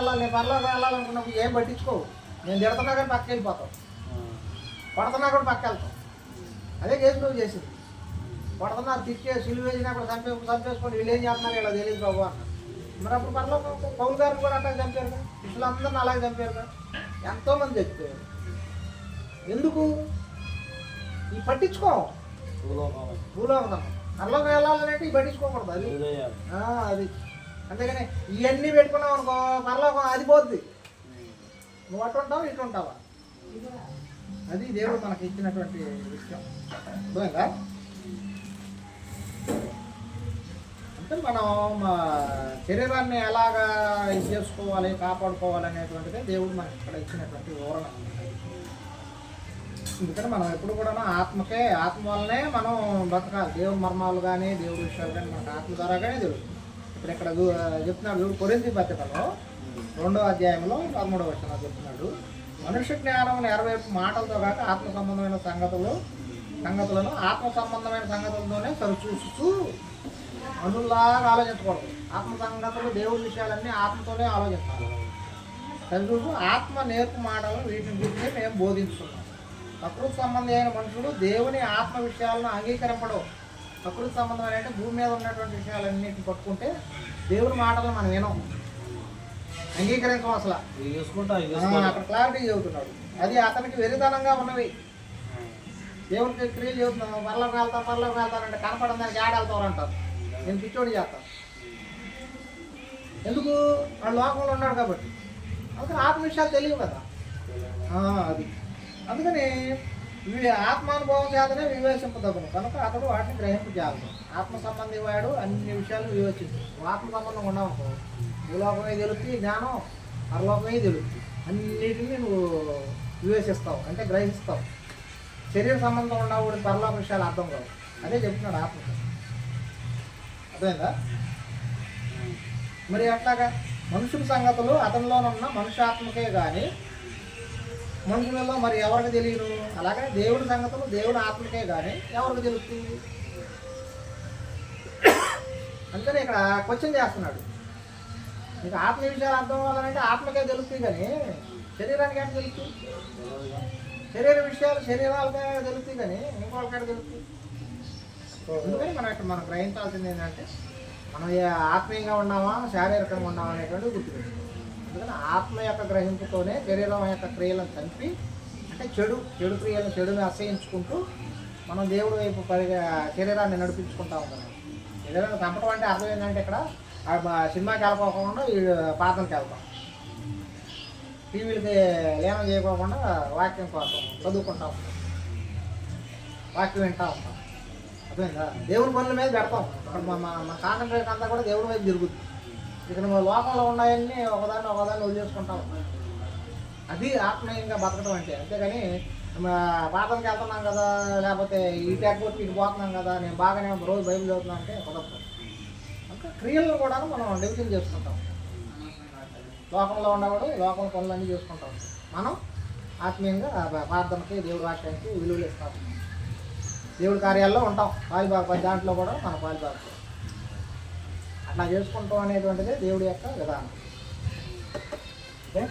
వెళ్ళాలనుకున్నప్పుడు ఏం పట్టించుకోవు. నేను తిడుతున్నా కానీ పక్కకి వెళ్ళిపోతావు, పడుతున్నా కూడా పక్క వెళ్తావు. అదే కేసు నువ్వు చేసింది. పడుతున్నారు తిట్టే సిలువ వేసినా కూడా చంపేసుకొని వీళ్ళు ఏం చేస్తున్నారు ఇలా తెలియదు బాబు అన్న. మరి అప్పుడు పరలోకం పౌలు గారిని కూడా అట్లా చంపారు కదా, శిష్యులందరినీ అలాగే చంపారు కదా, ఎంతోమంది చచ్చిపోయారు. ఎందుకు? ఈ పట్టించుకో భూలోకం పరలోకం వెళ్ళాలంటే ఈ పట్టించుకోకూడదు. అది అది అంతేగాని ఇవన్నీ పెట్టుకున్నావు అనుకో పరలోకం అది పోద్ది. నువ్వు అటు ఉంటావు ఇటు ఉంటావా? అది దేవుడు మనకి ఇచ్చినటువంటి విషయం. అర్థమైందా? అంటే మనం మా శరీరాన్ని ఎలాగా ఇది చేసుకోవాలి, కాపాడుకోవాలి అనేటువంటిది దేవుడు మనకి ఇక్కడ ఇచ్చినటువంటి వివరణ. ఎందుకంటే మనం ఎప్పుడు కూడా ఆత్మ వల్లనే మనం బ్రతకాలి. దేవుడి మర్మాలు కానీ దేవుడి విషయాలు కానీ మనకు ఆత్మ ద్వారాగానే తెలుస్తుంది. ఇప్పుడు ఇక్కడ చెప్తున్నాడు చూడు, కొరింథీ పత్రికలో 2వ అధ్యాయంలో 13వ వచనం చెప్తున్నాడు, మనుష్య జ్ఞానం నెరవేర్పు మాటలతో కాక ఆత్మ సంబంధమైన సంగతులను ఆత్మ సంబంధమైన సంగతులతోనే సరిచూస్తూ అనులాగా ఆలోచించకూడదు. ఆత్మ సంగతులు దేవుడి విషయాలన్నీ ఆత్మతోనే ఆలోచించాలి. సరిచూస్తూ ఆత్మ నేర్పు మాటలను వీటిని గురించి మేము బోధించుతున్నాం. ప్రకృతి సంబంధి అయిన మనుషులు దేవుని ఆత్మ విషయాలను అంగీకరింపడం. ప్రకృతి సంబంధమైన అంటే భూమి మీద ఉన్నటువంటి విషయాలన్నిటిని పట్టుకుంటే దేవుని మాటలను మనం వినం, అంగీకరించం. అసలు అక్కడ క్లారిటీ చెబుతున్నాడు. అది అతనికి వెరితనంగా ఉన్నవి. దేవునికి క్రియలు చెబుతున్నాం, పర్లోకి వెళ్తానంటే కనపడడం దానికి ఏడాళ్తారు అంటారు. నేను పిచ్చోడి చేస్తాను. ఎందుకు? వాడు లోకంలో ఉన్నాడు కాబట్టి. అందుకని ఆత్మ విషయాలు తెలియవు కదా. అది అందుకని ఆత్మానుభవం చేతనే వివేచింపదగును కనుక అతడు వాటిని గ్రహింపు చేయాలి. ఆత్మ సంబంధి వాడు అన్ని విషయాలు వివేచించు. ఆత్మ సంబంధం ఉన్నావు, భూలోకమే తెలుస్తుంది జ్ఞానం, పరలోకమే తెలుస్తుంది. అన్నిటిని నువ్వు వివేచిస్తావు అంటే గ్రహిస్తావు. శరీర సంబంధం ఉన్నవాడు పరలోక విషయాలు అర్థం కావు. అదే చెప్తున్నాడు ఆత్మ. అర్థమైందా? మరి అట్లాగా మనుషుల సంగతులు అతనిలోనున్న మనుష్యాత్మకే కానీ మనుషులలో మరి ఎవరికి తెలియదు. అలాగే దేవుడి సంగతులు దేవుడి ఆత్మకే కానీ ఎవరికి తెలుస్తుంది? అందుకని ఇక్కడ క్వశ్చన్ చేస్తున్నాడు. నీకు ఆత్మ విషయాలు అర్థం అవ్వాలంటే ఆత్మకే తెలుస్తుంది కానీ శరీరానికి ఎక్కడ తెలుస్తుంది? శరీర విషయాలు శరీరాలకే తెలుస్తుంది కానీ ఇంకోళ్ళకి తెలుస్తుంది. అందుకని మనం గ్రహించాల్సింది ఏంటంటే మనం ఆత్మీయంగా ఉన్నామా శారీరకంగా ఉన్నామా అనేటువంటిది గుర్తుపెట్టుకోవాలి. అందుకని ఆత్మ యొక్క గ్రహింపుతోనే శరీరం యొక్క క్రియలను చంపి అంటే చెడుని అసహించుకుంటూ మనం దేవుడి వైపు శరీరాన్ని నడిపించుకుంటా ఉంటాం. శరీరాన్ని చంపడం అంటే అర్థం ఏంటంటే ఇక్కడ సినిమాకి వెళ్ళకోకుండా ప్రార్థనకి వెళ్తాం, టీవీలకి లీనం చేయకోకుండా వాక్యం కోసం చదువుకుంటా ఉంటాం, వాక్యం వింటూ ఉంటాం. అర్థమైందా? దేవుని పనుల మీద పెడతాం. అక్కడ మన కాన్సన్ట్రేషన్ అంతా కూడా దేవుడి వైపు జరుగుతుంది. ఇక నువ్వు లోకంలో ఉన్నాయన్నీ ఒకదాన్ని వదిలేసుకుంటావు. అది ఆత్మీయంగా బతకడం అంటే. అంతేగాని పాఠంకి వెళ్తున్నాం కదా, లేకపోతే ఈ ట్యాక్బోర్డ్కి ఇటు పోతున్నాం కదా, నేను బాగానే రోజు బైబిల్ చదువుతున్నా అంటే కుదరదు. అంటే క్రియలను కూడా మనం డివిజన్ చేసుకుంటాం. లోకంలో ఉన్నవాడు లోకం పనులన్నీ చేసుకుంటాం. మనం ఆత్మీయంగా ప్రార్థనకి, దేవుడి వాక్యానికి విలువలు ఇస్తాం. దేవుడి కార్యాల్లో ఉంటాం, పాలిభాగ దాంట్లో కూడా మన పాలిభాగం అట్లా చేసుకుంటాం అనేటువంటిది దేవుడి యొక్క విధానం. ఓకే.